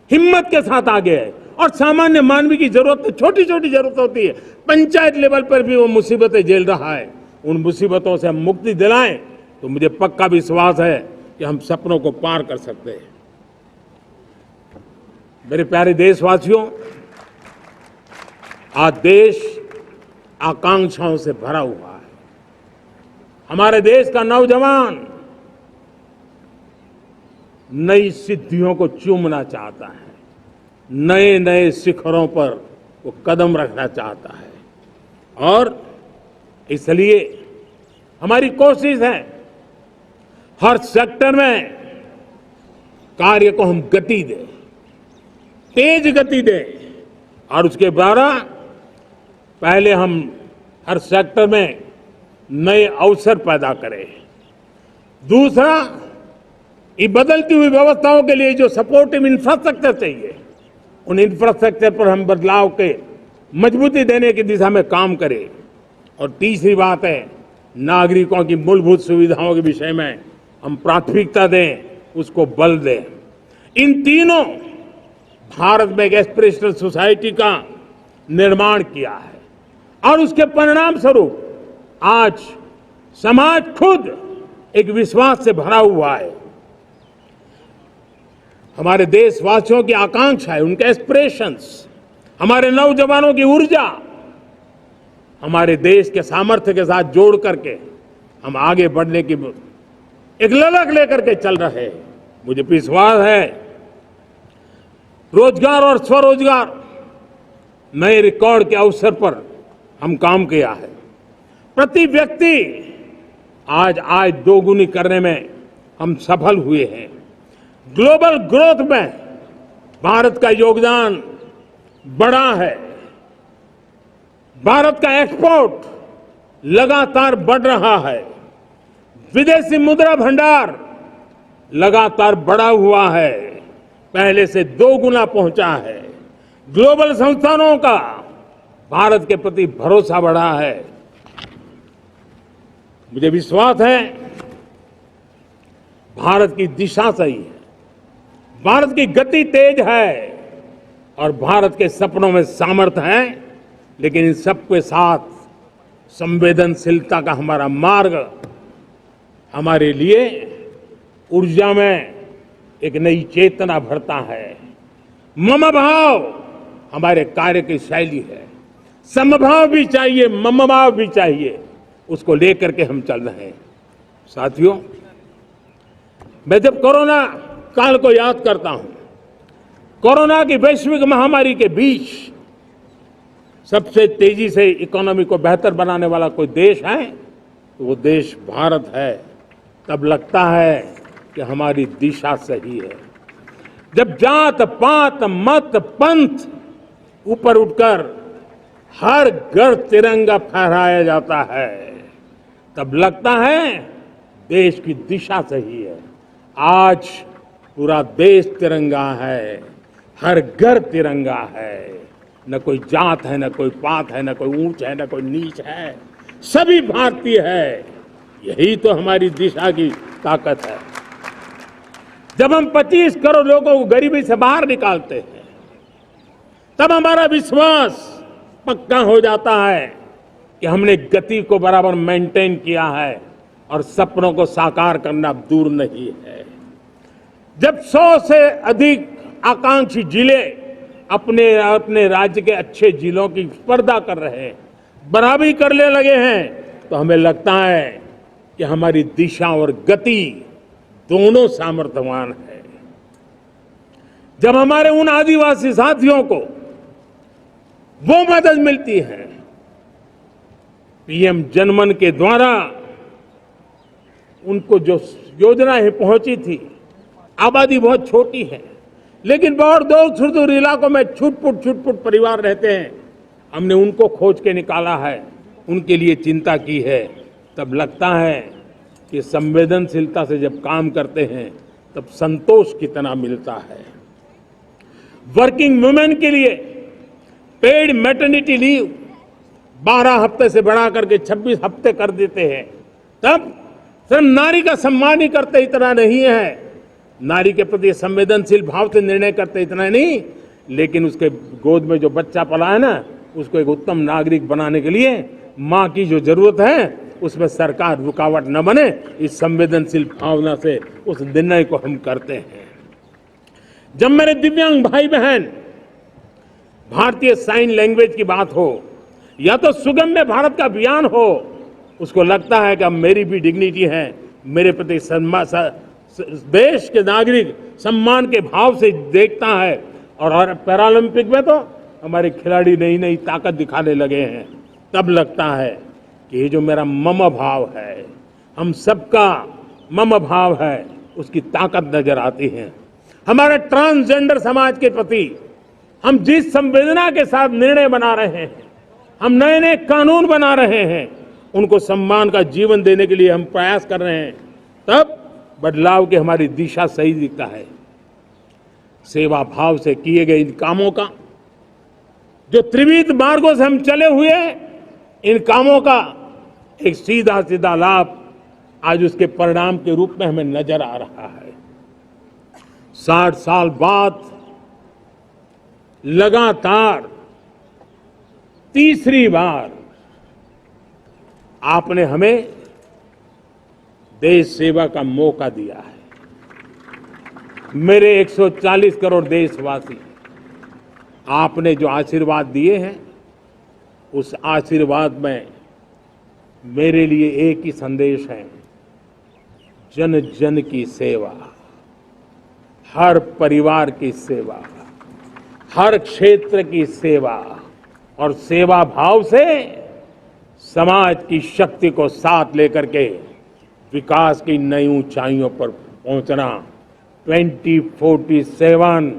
हिम्मत के साथ आगे आए। और सामान्य मानवीय की जरूरत, छोटी छोटी जरूरत होती है, पंचायत लेवल पर भी वो मुसीबतें झेल रहा है, उन मुसीबतों से हम मुक्ति दिलाएं तो मुझे पक्का विश्वास है कि हम सपनों को पार कर सकते हैं। मेरे प्यारे देशवासियों, आज देश आकांक्षाओं से भरा हुआ है। हमारे देश का नौजवान नई सिद्धियों को चूमना चाहता है, नए नए शिखरों पर वो कदम रखना चाहता है और इसलिए हमारी कोशिश है हर सेक्टर में कार्य को हम गति दें, तेज गति दें और उसके द्वारा पहले हम हर सेक्टर में नए अवसर पैदा करें। दूसरा, ये बदलती हुई व्यवस्थाओं के लिए जो सपोर्टिव इंफ्रास्ट्रक्चर चाहिए, उन इंफ्रास्ट्रक्चर पर हम बदलाव के मजबूती देने की दिशा में काम करें। और तीसरी बात है, नागरिकों की मूलभूत सुविधाओं के विषय में हम प्राथमिकता दें, उसको बल दें। इन तीनों भारत में एक एस्पिरेशनल सोसाइटी का निर्माण किया है और उसके परिणाम स्वरूप आज समाज खुद एक विश्वास से भरा हुआ है। हमारे देशवासियों की आकांक्षा है, उनके एस्पिरेशंस, हमारे नौजवानों की ऊर्जा, हमारे देश के सामर्थ्य के साथ जोड़ करके हम आगे बढ़ने की एक ललक लेकर के चल रहे हैं। मुझे विश्वास है रोजगार और स्वरोजगार नए रिकॉर्ड के अवसर पर हम काम किया है। प्रति व्यक्ति आज आय दोगुनी करने में हम सफल हुए हैं। ग्लोबल ग्रोथ में भारत का योगदान बड़ा है। भारत का एक्सपोर्ट लगातार बढ़ रहा है। विदेशी मुद्रा भंडार लगातार बढ़ा हुआ है, पहले से 2 गुना पहुंचा है। ग्लोबल संस्थानों का भारत के प्रति भरोसा बढ़ा है। मुझे विश्वास है भारत की दिशा सही है, भारत की गति तेज है और भारत के सपनों में सामर्थ्य है। लेकिन इन सबके साथ संवेदनशीलता का हमारा मार्ग हमारे लिए ऊर्जा में एक नई चेतना भरता है। मम भाव हमारे कार्य की शैली है। समभाव भी चाहिए, मम भाव भी चाहिए, उसको लेकर के हम चल रहे हैं। साथियों, मैं जब कोरोना काल को याद करता हूं, कोरोना की वैश्विक महामारी के बीच सबसे तेजी से इकोनॉमी को बेहतर बनाने वाला कोई देश है तो वो देश भारत है। तब लगता है कि हमारी दिशा सही है। जब जात पात मत पंथ ऊपर उठकर हर घर तिरंगा फहराया जाता है, तब लगता है देश की दिशा सही है। आज पूरा देश तिरंगा है, हर घर तिरंगा है। न कोई जात है, न कोई पात है, न कोई ऊंच है, न कोई नीच है, सभी भारतीय है। यही तो हमारी दिशा की ताकत है। जब हम 25 करोड़ लोगों को गरीबी से बाहर निकालते हैं, तब हमारा विश्वास पक्का हो जाता है कि हमने गति को बराबर मेंटेन किया है और सपनों को साकार करना दूर नहीं है। जब 100 से अधिक आकांक्षी जिले अपने अपने राज्य के अच्छे जिलों की स्पर्धा कर रहे हैं, बराबरी करने लगे हैं, तो हमें लगता है कि हमारी दिशा और गति दोनों सामर्थ्यवान है। जब हमारे उन आदिवासी साथियों को वो मदद मिलती है, पीएम जनमन के द्वारा उनको जो योजनाएं पहुंची थी, आबादी बहुत छोटी है, लेकिन बहुत दूर दूर इलाकों में छुटपुट परिवार रहते हैं, हमने उनको खोज के निकाला है, उनके लिए चिंता की है, तब लगता है कि संवेदनशीलता से जब काम करते हैं तब संतोष कितना मिलता है। वर्किंग वुमेन के लिए पेड मैटरनिटी लीव 12 हफ्ते से बढ़ा करके 26 हफ्ते कर देते हैं। तब सिर्फ नारी का सम्मान ही करते इतना नहीं है, नारी के प्रति संवेदनशील भाव से निर्णय करते इतना नहीं, लेकिन उसके गोद में जो बच्चा पला है ना, उसको एक उत्तम नागरिक बनाने के लिए माँ की जो जरूरत है उसमें सरकार रुकावट न बने, इस संवेदनशील भावना से उस निर्णय को हम करते हैं। जब मेरे दिव्यांग भाई बहन भारतीय साइन लैंग्वेज की बात हो या तो सुगम्य भारत का अभियान हो, उसको लगता है कि अब मेरी भी डिग्निटी है, मेरे प्रति देश के नागरिक सम्मान के भाव से देखता है। और पैरालंपिक में तो हमारे खिलाड़ी नई नई ताकत दिखाने लगे हैं, तब लगता है कि ये जो मेरा मम भाव है, हम सबका मम भाव है, उसकी ताकत नजर आती है। हमारे ट्रांसजेंडर समाज के प्रति हम जिस संवेदना के साथ निर्णय बना रहे हैं, हम नए नए कानून बना रहे हैं, उनको सम्मान का जीवन देने के लिए हम प्रयास कर रहे हैं, तब बदलाव की हमारी दिशा सही दिखता है। सेवा भाव से किए गए इन कामों का, जो त्रिविध मार्गों से हम चले हुए, इन कामों का एक सीधा सीधा लाभ आज उसके परिणाम के रूप में हमें नजर आ रहा है। 60 साल बाद लगातार तीसरी बार आपने हमें देश सेवा का मौका दिया है। मेरे 140 करोड़ देशवासी, आपने जो आशीर्वाद दिए हैं, उस आशीर्वाद में मेरे लिए एक ही संदेश है, जन जन की सेवा, हर परिवार की सेवा, हर क्षेत्र की सेवा, और सेवा भाव से समाज की शक्ति को साथ लेकर के विकास की नई ऊंचाइयों पर पहुंचना। 2047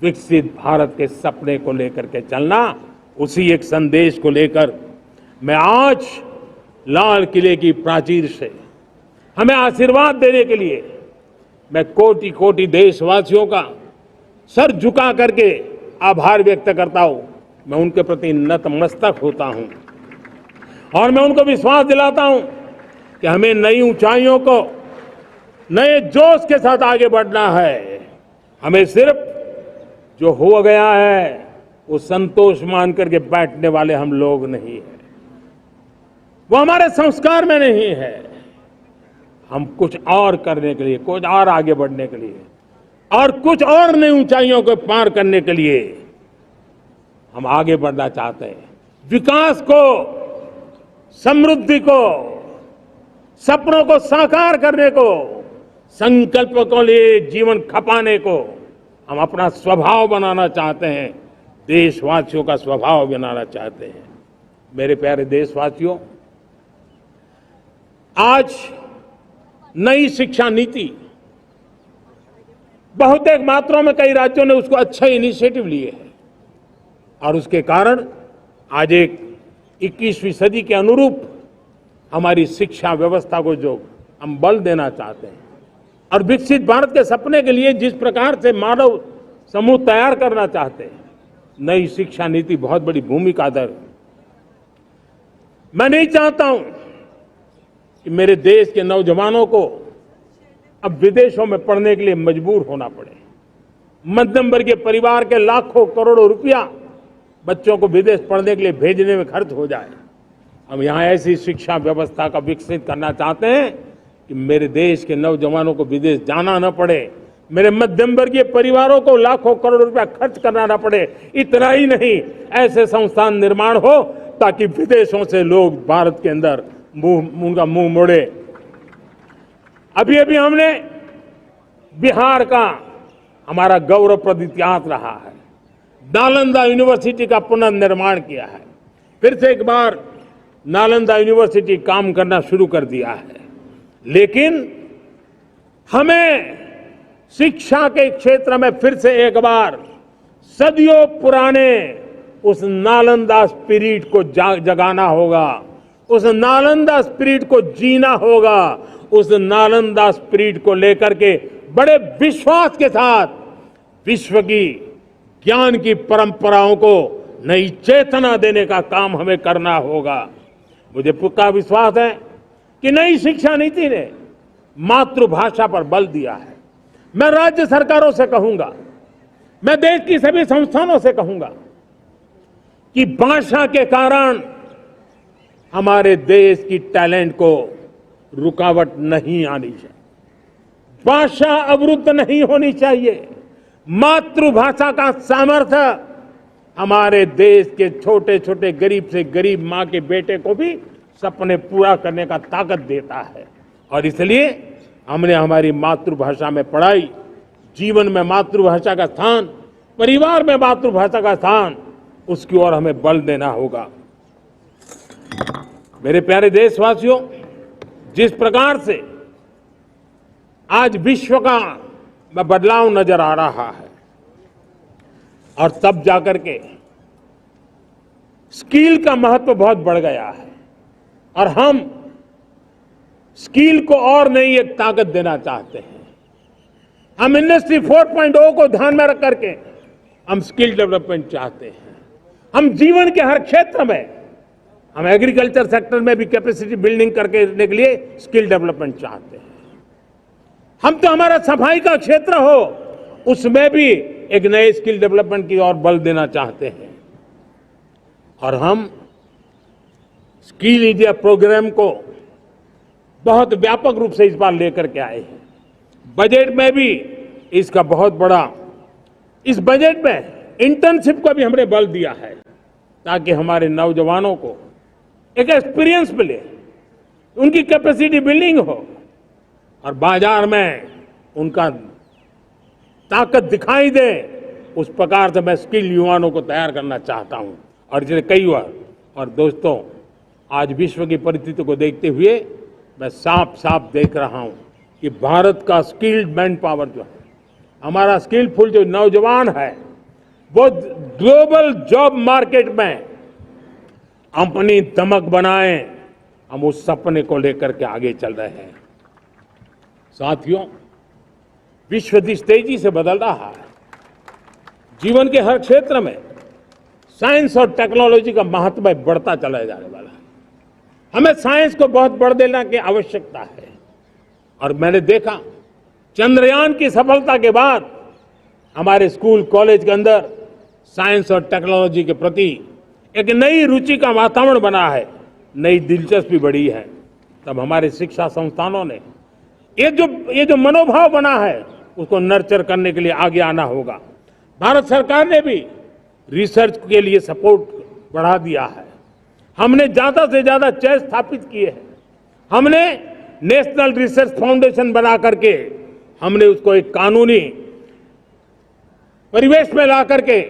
विकसित भारत के सपने को लेकर के चलना, उसी एक संदेश को लेकर मैं आज लाल किले की प्राचीर से हमें आशीर्वाद देने के लिए मैं कोटि कोटि देशवासियों का सर झुका करके आभार व्यक्त करता हूं। मैं उनके प्रति नतमस्तक होता हूं और मैं उनको विश्वास दिलाता हूं कि हमें नई ऊंचाइयों को नए जोश के साथ आगे बढ़ना है। हमें सिर्फ जो हो गया है वो संतोष मान करके बैठने वाले हम लोग नहीं हैं, वो हमारे संस्कार में नहीं है। हम कुछ और करने के लिए, कुछ और आगे बढ़ने के लिए और कुछ और नई ऊंचाइयों को पार करने के लिए हम आगे बढ़ना चाहते हैं। विकास को, समृद्धि को, सपनों को साकार करने को, संकल्प को लिए जीवन खपाने को हम अपना स्वभाव बनाना चाहते हैं, देशवासियों का स्वभाव बनाना चाहते हैं। मेरे प्यारे देशवासियों, आज नई शिक्षा नीति बहुतेक मात्रा में कई राज्यों ने उसको अच्छा इनिशिएटिव लिए हैं और उसके कारण आज एक 21वीं सदी के अनुरूप हमारी शिक्षा व्यवस्था को जो हम बल देना चाहते हैं और विकसित भारत के सपने के लिए जिस प्रकार से मानव समूह तैयार करना चाहते हैं, नई शिक्षा नीति बहुत बड़ी भूमिका अदा। मैं नहीं चाहता हूं कि मेरे देश के नौजवानों को अब विदेशों में पढ़ने के लिए मजबूर होना पड़े। मध्यम वर्गीय परिवार के लाखों करोड़ों रुपया बच्चों को विदेश पढ़ने के लिए भेजने में खर्च हो जाए। हम यहाँ ऐसी शिक्षा व्यवस्था का विकसित करना चाहते हैं कि मेरे देश के नौजवानों को विदेश जाना न पड़े, मेरे मध्यम वर्गीय परिवारों को लाखों करोड़ रुपया खर्च करना न पड़े। इतना ही नहीं, ऐसे संस्थान निर्माण हो ताकि विदेशों से लोग भारत के अंदर उनका मुंह मोड़े। अभी अभी हमने बिहार का हमारा गौरवप्रद इतिहास रहा है, नालंदा यूनिवर्सिटी का पुनर्निर्माण किया है। फिर से एक बार नालंदा यूनिवर्सिटी काम करना शुरू कर दिया है। लेकिन हमें शिक्षा के क्षेत्र में फिर से एक बार सदियों पुराने उस नालंदा स्पिरिट को जगाना होगा, उस नालंदा स्पिरिट को जीना होगा, उस नालंदा स्पिरिट को लेकर के बड़े विश्वास के साथ विश्व की ज्ञान की परंपराओं को नई चेतना देने का काम हमें करना होगा। मुझे पक्का विश्वास है कि नई शिक्षा नीति ने मातृभाषा पर बल दिया है। मैं राज्य सरकारों से कहूंगा, मैं देश की सभी संस्थानों से कहूंगा कि भाषा के कारण हमारे देश की टैलेंट को रुकावट नहीं आनी चाहिए, भाषा अवरुद्ध नहीं होनी चाहिए। मातृभाषा का सामर्थ्य हमारे देश के छोटे छोटे गरीब से गरीब मां के बेटे को भी सपने पूरा करने का ताकत देता है। और इसलिए हमने हमारी मातृभाषा में पढ़ाई, जीवन में मातृभाषा का स्थान, परिवार में मातृभाषा का स्थान, उसकी ओर हमें बल देना होगा। मेरे प्यारे देशवासियों, जिस प्रकार से आज विश्व का बदलाव नजर आ रहा है और तब जाकर के स्किल का महत्व बहुत बढ़ गया है और हम स्किल को और नई एक ताकत देना चाहते हैं। हम इंडस्ट्री 4.0 को ध्यान में रख करके हम स्किल डेवलपमेंट चाहते हैं। हम जीवन के हर क्षेत्र में, हम एग्रीकल्चर सेक्टर में भी कैपेसिटी बिल्डिंग करके देने के लिए स्किल डेवलपमेंट चाहते हैं। हम तो हमारा सफाई का क्षेत्र हो, उसमें भी एक नए स्किल डेवलपमेंट की ओर बल देना चाहते हैं। और हम स्किल इंडिया प्रोग्राम को बहुत व्यापक रूप से इस बार लेकर के आए हैं। बजट में भी इसका बहुत बड़ा, इस बजट में इंटर्नशिप को भी हमने बल दिया है ताकि हमारे नौजवानों को एक एक्सपीरियंस मिले, उनकी कैपेसिटी बिल्डिंग हो और बाजार में उनका ताकत दिखाई दे। उस प्रकार से मैं स्किल युवाओं को तैयार करना चाहता हूं। और इसलिए कई बार, और दोस्तों, आज विश्व की परिस्थिति को देखते हुए मैं साफ साफ देख रहा हूं कि भारत का स्किल्ड मैन पावर जो है, हमारा स्किलफुल जो नौजवान है, वो ग्लोबल जॉब मार्केट में अपनी दमक बनाए। हम उस सपने को लेकर के आगे चल रहे हैं। साथियों, विश्व जिस तेजी से बदल रहा है, जीवन के हर क्षेत्र में साइंस और टेक्नोलॉजी का महत्व बढ़ता चला जाने वाला है। हमें साइंस को बहुत बढ़ देने की आवश्यकता है। और मैंने देखा चंद्रयान की सफलता के बाद हमारे स्कूल कॉलेज के अंदर साइंस और टेक्नोलॉजी के प्रति एक नई रुचि का वातावरण बना है, नई दिलचस्पी बढ़ी है। तब हमारे शिक्षा संस्थानों ने ये जो मनोभाव बना है, उसको नर्चर करने के लिए आगे आना होगा। भारत सरकार ने भी रिसर्च के लिए सपोर्ट बढ़ा दिया है। हमने ज्यादा से ज्यादा चेयर स्थापित किए हैं। हमने नेशनल रिसर्च फाउंडेशन बना करके हमने उसको एक कानूनी परिवेश में ला करके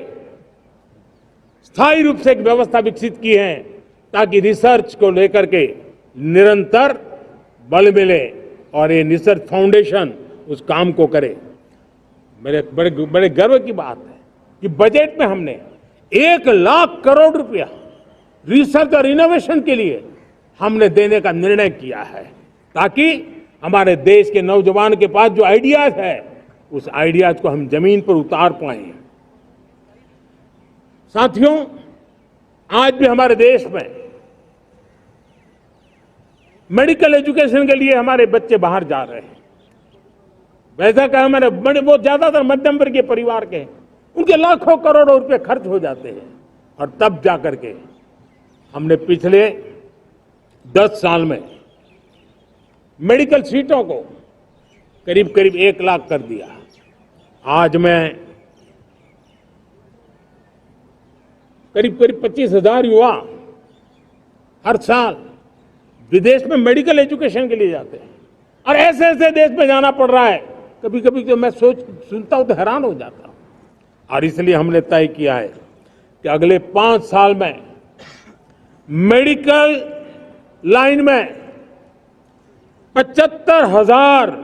स्थायी रूप से एक व्यवस्था विकसित की है ताकि रिसर्च को लेकर के निरंतर बल मिले और ये रिसर्च फाउंडेशन उस काम को करे। मेरे बड़े गर्व की बात है कि बजट में हमने 1 लाख करोड़ रुपया रिसर्च और इनोवेशन के लिए हमने देने का निर्णय किया है ताकि हमारे देश के नौजवान के पास जो आइडियाज है, उस आइडियाज को हम जमीन पर उतार पाए। साथियों, आज भी हमारे देश में मेडिकल एजुकेशन के लिए हमारे बच्चे बाहर जा रहे हैं। वैसा कहा मैंने, बड़े बहुत ज्यादातर मध्यम वर्गीय परिवार के हैं, उनके लाखों करोड़ों रुपए खर्च हो जाते हैं। और तब जाकर के हमने पिछले 10 साल में मेडिकल सीटों को करीब करीब 1 लाख कर दिया। आज मैं करीब करीब 25,000 युवा हर साल विदेश में मेडिकल एजुकेशन के लिए जाते हैं। और ऐसे ऐसे देश में जाना पड़ रहा है, कभी कभी तो मैं सुनता हूं तो हैरान हो जाता हूं। और इसलिए हमने तय किया है कि अगले 5 साल में मेडिकल लाइन में 75,000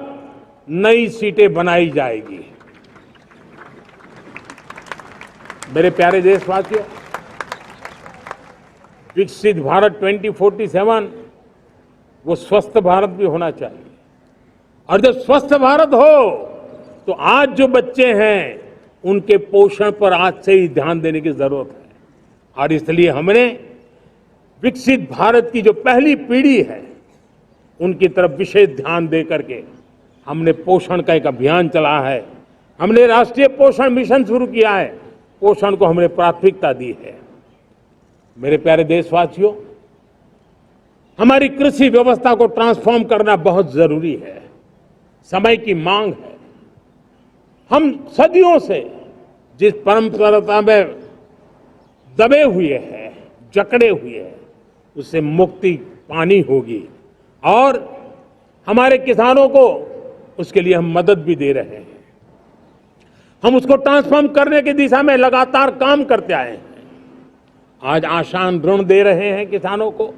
नई सीटें बनाई जाएगी। मेरे प्यारे देशवासियों, विकसित भारत 2047 वो स्वस्थ भारत भी होना चाहिए। और जब स्वस्थ भारत हो तो आज जो बच्चे हैं उनके पोषण पर आज से ही ध्यान देने की जरूरत है। और इसलिए हमने विकसित भारत की जो पहली पीढ़ी है उनकी तरफ विशेष ध्यान दे करके हमने पोषण का एक अभियान चला है। हमने राष्ट्रीय पोषण मिशन शुरू किया है। पोषण को हमने प्राथमिकता दी है। मेरे प्यारे देशवासियों, हमारी कृषि व्यवस्था को ट्रांसफॉर्म करना बहुत जरूरी है, समय की मांग है। हम सदियों से जिस परंपरा में दबे हुए हैं, जकड़े हुए हैं, उससे मुक्ति पानी होगी। और हमारे किसानों को उसके लिए हम मदद भी दे रहे हैं। हम उसको ट्रांसफॉर्म करने की दिशा में लगातार काम करते आए हैं। आज आसान ऋण दे रहे हैं किसानों को,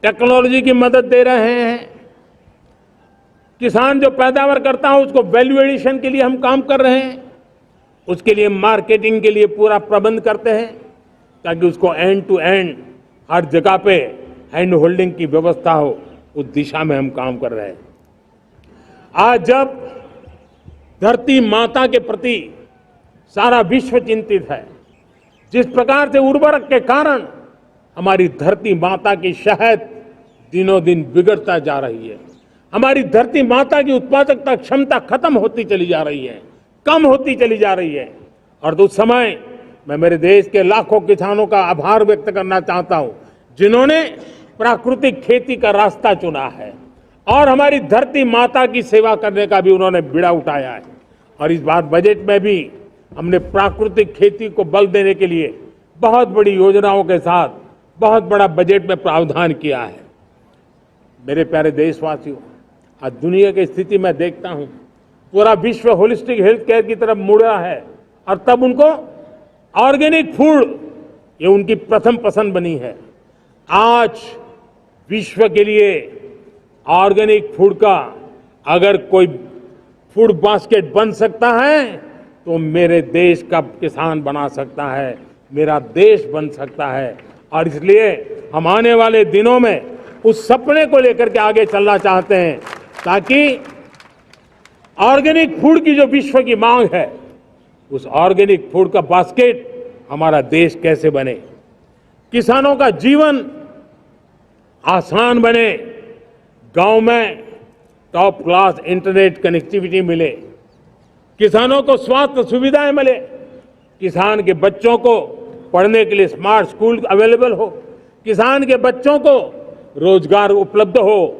टेक्नोलॉजी की मदद दे रहे हैं। किसान जो पैदावार करता है उसको वैल्यू एडिशन के लिए हम काम कर रहे हैं। उसके लिए मार्केटिंग के लिए पूरा प्रबंध करते हैं ताकि उसको एंड टू एंड हर जगह पे हैंड होल्डिंग की व्यवस्था हो। उस दिशा में हम काम कर रहे हैं। आज जब धरती माता के प्रति सारा विश्व चिंतित है, जिस प्रकार से उर्वरक के कारण हमारी धरती माता की शहद दिनों दिन बिगड़ता जा रही है, हमारी धरती माता की उत्पादकता क्षमता खत्म होती चली जा रही है, कम होती चली जा रही है। और उस समय मैं मेरे देश के लाखों किसानों का आभार व्यक्त करना चाहता हूं जिन्होंने प्राकृतिक खेती का रास्ता चुना है और हमारी धरती माता की सेवा करने का भी उन्होंने बीड़ा उठाया है। और इस बार बजट में भी हमने प्राकृतिक खेती को बल देने के लिए बहुत बड़ी योजनाओं के साथ बहुत बड़ा बजट में प्रावधान किया है। मेरे प्यारे देशवासियों, आज दुनिया की स्थिति में देखता हूं, पूरा विश्व होलिस्टिक हेल्थ केयर की तरफ मुड़ रहा है। और तब उनको ऑर्गेनिक फूड ये उनकी प्रथम पसंद बनी है। आज विश्व के लिए ऑर्गेनिक फूड का अगर कोई फूड बास्केट बन सकता है तो मेरे देश का किसान बना सकता है, मेरा देश बन सकता है। और इसलिए हम आने वाले दिनों में उस सपने को लेकर के आगे चलना चाहते हैं ताकि ऑर्गेनिक फूड की जो विश्व की मांग है, उस ऑर्गेनिक फूड का बास्केट हमारा देश कैसे बने, किसानों का जीवन आसान बने, गांव में टॉप क्लास इंटरनेट कनेक्टिविटी मिले, किसानों को स्वास्थ्य सुविधाएं मिले, किसान के बच्चों को पढ़ने के लिए स्मार्ट स्कूल अवेलेबल हो, किसान के बच्चों को रोजगार उपलब्ध हो।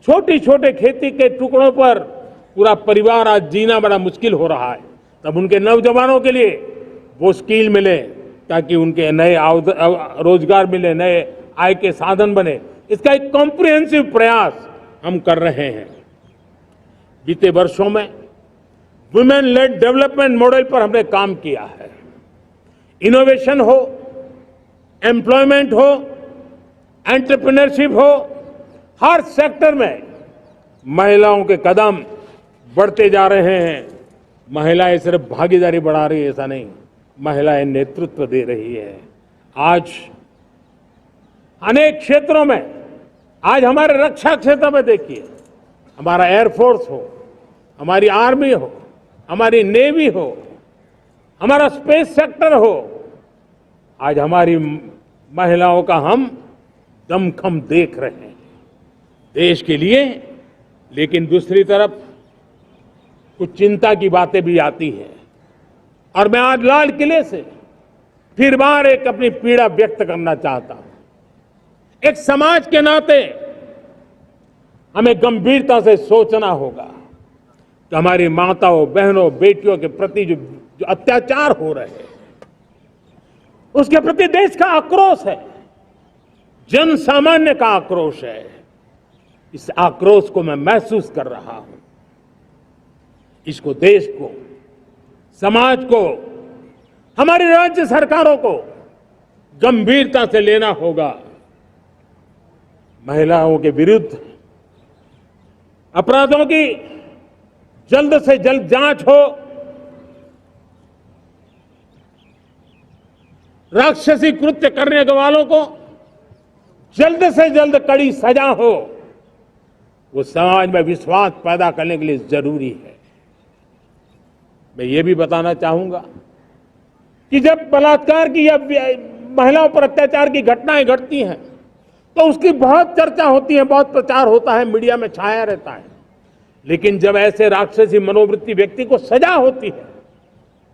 छोटी छोटे खेती के टुकड़ों पर पूरा परिवार आज जीना बड़ा मुश्किल हो रहा है, तब उनके नौजवानों के लिए वो स्किल मिले ताकि उनके नए रोजगार मिले, नए आय के साधन बने। इसका एक कॉम्प्रिहेंसिव प्रयास हम कर रहे हैं। बीते वर्षों में वुमेन लेड डेवलपमेंट मॉडल पर हमने काम किया है। इनोवेशन हो, एम्प्लॉयमेंट हो, एंटरप्रेन्योरशिप हो, हर सेक्टर में महिलाओं के कदम बढ़ते जा रहे हैं। महिलाएं सिर्फ भागीदारी बढ़ा रही है ऐसा नहीं, महिलाएं नेतृत्व दे रही है। आज अनेक क्षेत्रों में, आज हमारे रक्षा क्षेत्र में देखिए, हमारा एयरफोर्स हो, हमारी आर्मी हो, हमारी नेवी हो, हमारा स्पेस सेक्टर हो, आज हमारी महिलाओं का हम दमखम देख रहे हैं देश के लिए। लेकिन दूसरी तरफ कुछ चिंता की बातें भी आती हैं। और मैं आज लाल किले से फिर बार एक अपनी पीड़ा व्यक्त करना चाहता हूं। एक समाज के नाते हमें गंभीरता से सोचना होगा कि हमारी माताओं, बहनों, बेटियों के प्रति जो अत्याचार हो रहे हैं, उसके प्रति देश का आक्रोश है, जन सामान्य का आक्रोश है। इस आक्रोश को मैं महसूस कर रहा हूं। इसको देश को, समाज को, हमारी राज्य सरकारों को गंभीरता से लेना होगा। महिलाओं के विरुद्ध अपराधों की जल्द से जल्द जांच हो, राक्षसी कृत्य करने वालों को जल्द से जल्द कड़ी सजा हो, वो समाज में विश्वास पैदा करने के लिए जरूरी है। मैं ये भी बताना चाहूंगा कि जब बलात्कार की या महिलाओं पर अत्याचार की घटनाएं घटती हैं तो उसकी बहुत चर्चा होती है, बहुत प्रचार होता है, मीडिया में छाया रहता है। लेकिन जब ऐसे राक्षसी मनोवृत्ति व्यक्ति को सजा होती है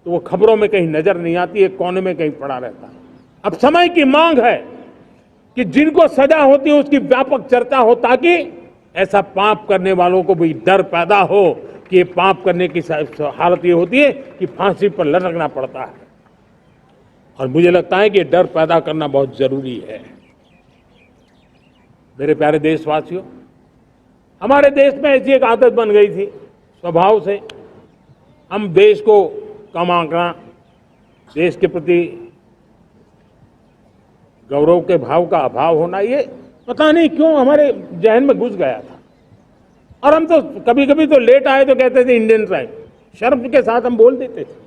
तो वो खबरों में कहीं नजर नहीं आती है, कोने में कहीं पड़ा रहता है। अब समय की मांग है कि जिनको सजा होती है उसकी व्यापक चर्चा हो, ताकि ऐसा पाप करने वालों को भी डर पैदा हो कि ये पाप करने की हालत ये होती है कि फांसी पर लटकना पड़ता है। और मुझे लगता है कि ये डर पैदा करना बहुत जरूरी है। मेरे प्यारे देशवासियों, हमारे देश में ऐसी एक आदत बन गई थी स्वभाव से, हम देश को कम आंकना, देश के प्रति गौरव के भाव का अभाव होना, ये पता नहीं क्यों हमारे जहन में घुस गया था। और हम तो कभी कभी तो लेट आए तो कहते थे इंडियन टाइम, शर्म के साथ हम बोल देते थे।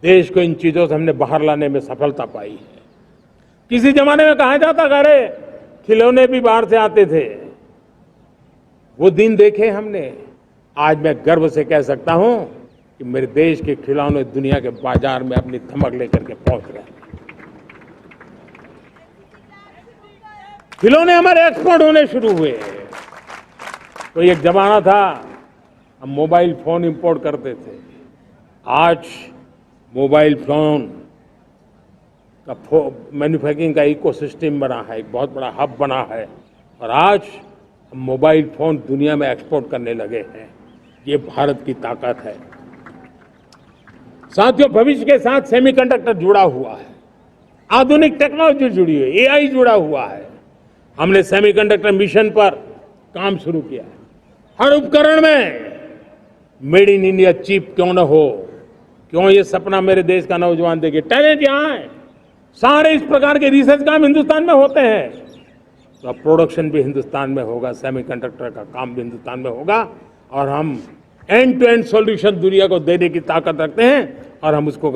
देश को इन चीजों से हमने बाहर लाने में सफलता पाई है। किसी जमाने में कहा जाता, अरे खिलौने भी बाहर से आते थे, वो दिन देखे हमने। आज मैं गर्व से कह सकता हूं कि मेरे देश के खिलौने दुनिया के बाजार में अपनी धमक लेकर के पहुंच रहे हैं। खिलौने हमारे एक्सपोर्ट होने शुरू हुए। तो एक जमाना था हम मोबाइल फोन इंपोर्ट करते थे। आज मोबाइल फोन का मैन्युफैक्चरिंग का इकोसिस्टम बना है, एक बहुत बड़ा हब बना है। और आज हम मोबाइल फोन दुनिया में एक्सपोर्ट करने लगे हैं। ये भारत की ताकत है। साथियों, भविष्य के साथ सेमीकंडक्टर जुड़ा हुआ है, आधुनिक टेक्नोलॉजी जुड़ी है, एआई जुड़ा हुआ है। हमने सेमीकंडक्टर मिशन पर काम शुरू किया है। हर उपकरण में मेड इन इंडिया चिप क्यों न हो, क्यों ये सपना मेरे देश का नौजवान देखे। टैलेंट यहाँ है, सारे इस प्रकार के रिसर्च काम हिंदुस्तान में होते हैं। तो अब प्रोडक्शन भी हिंदुस्तान में होगा, सेमीकंडक्टर का काम भी हिंदुस्तान में होगा। और हम एंड टू एंड सॉल्यूशन दुनिया को देने की ताकत रखते हैं और हम उसको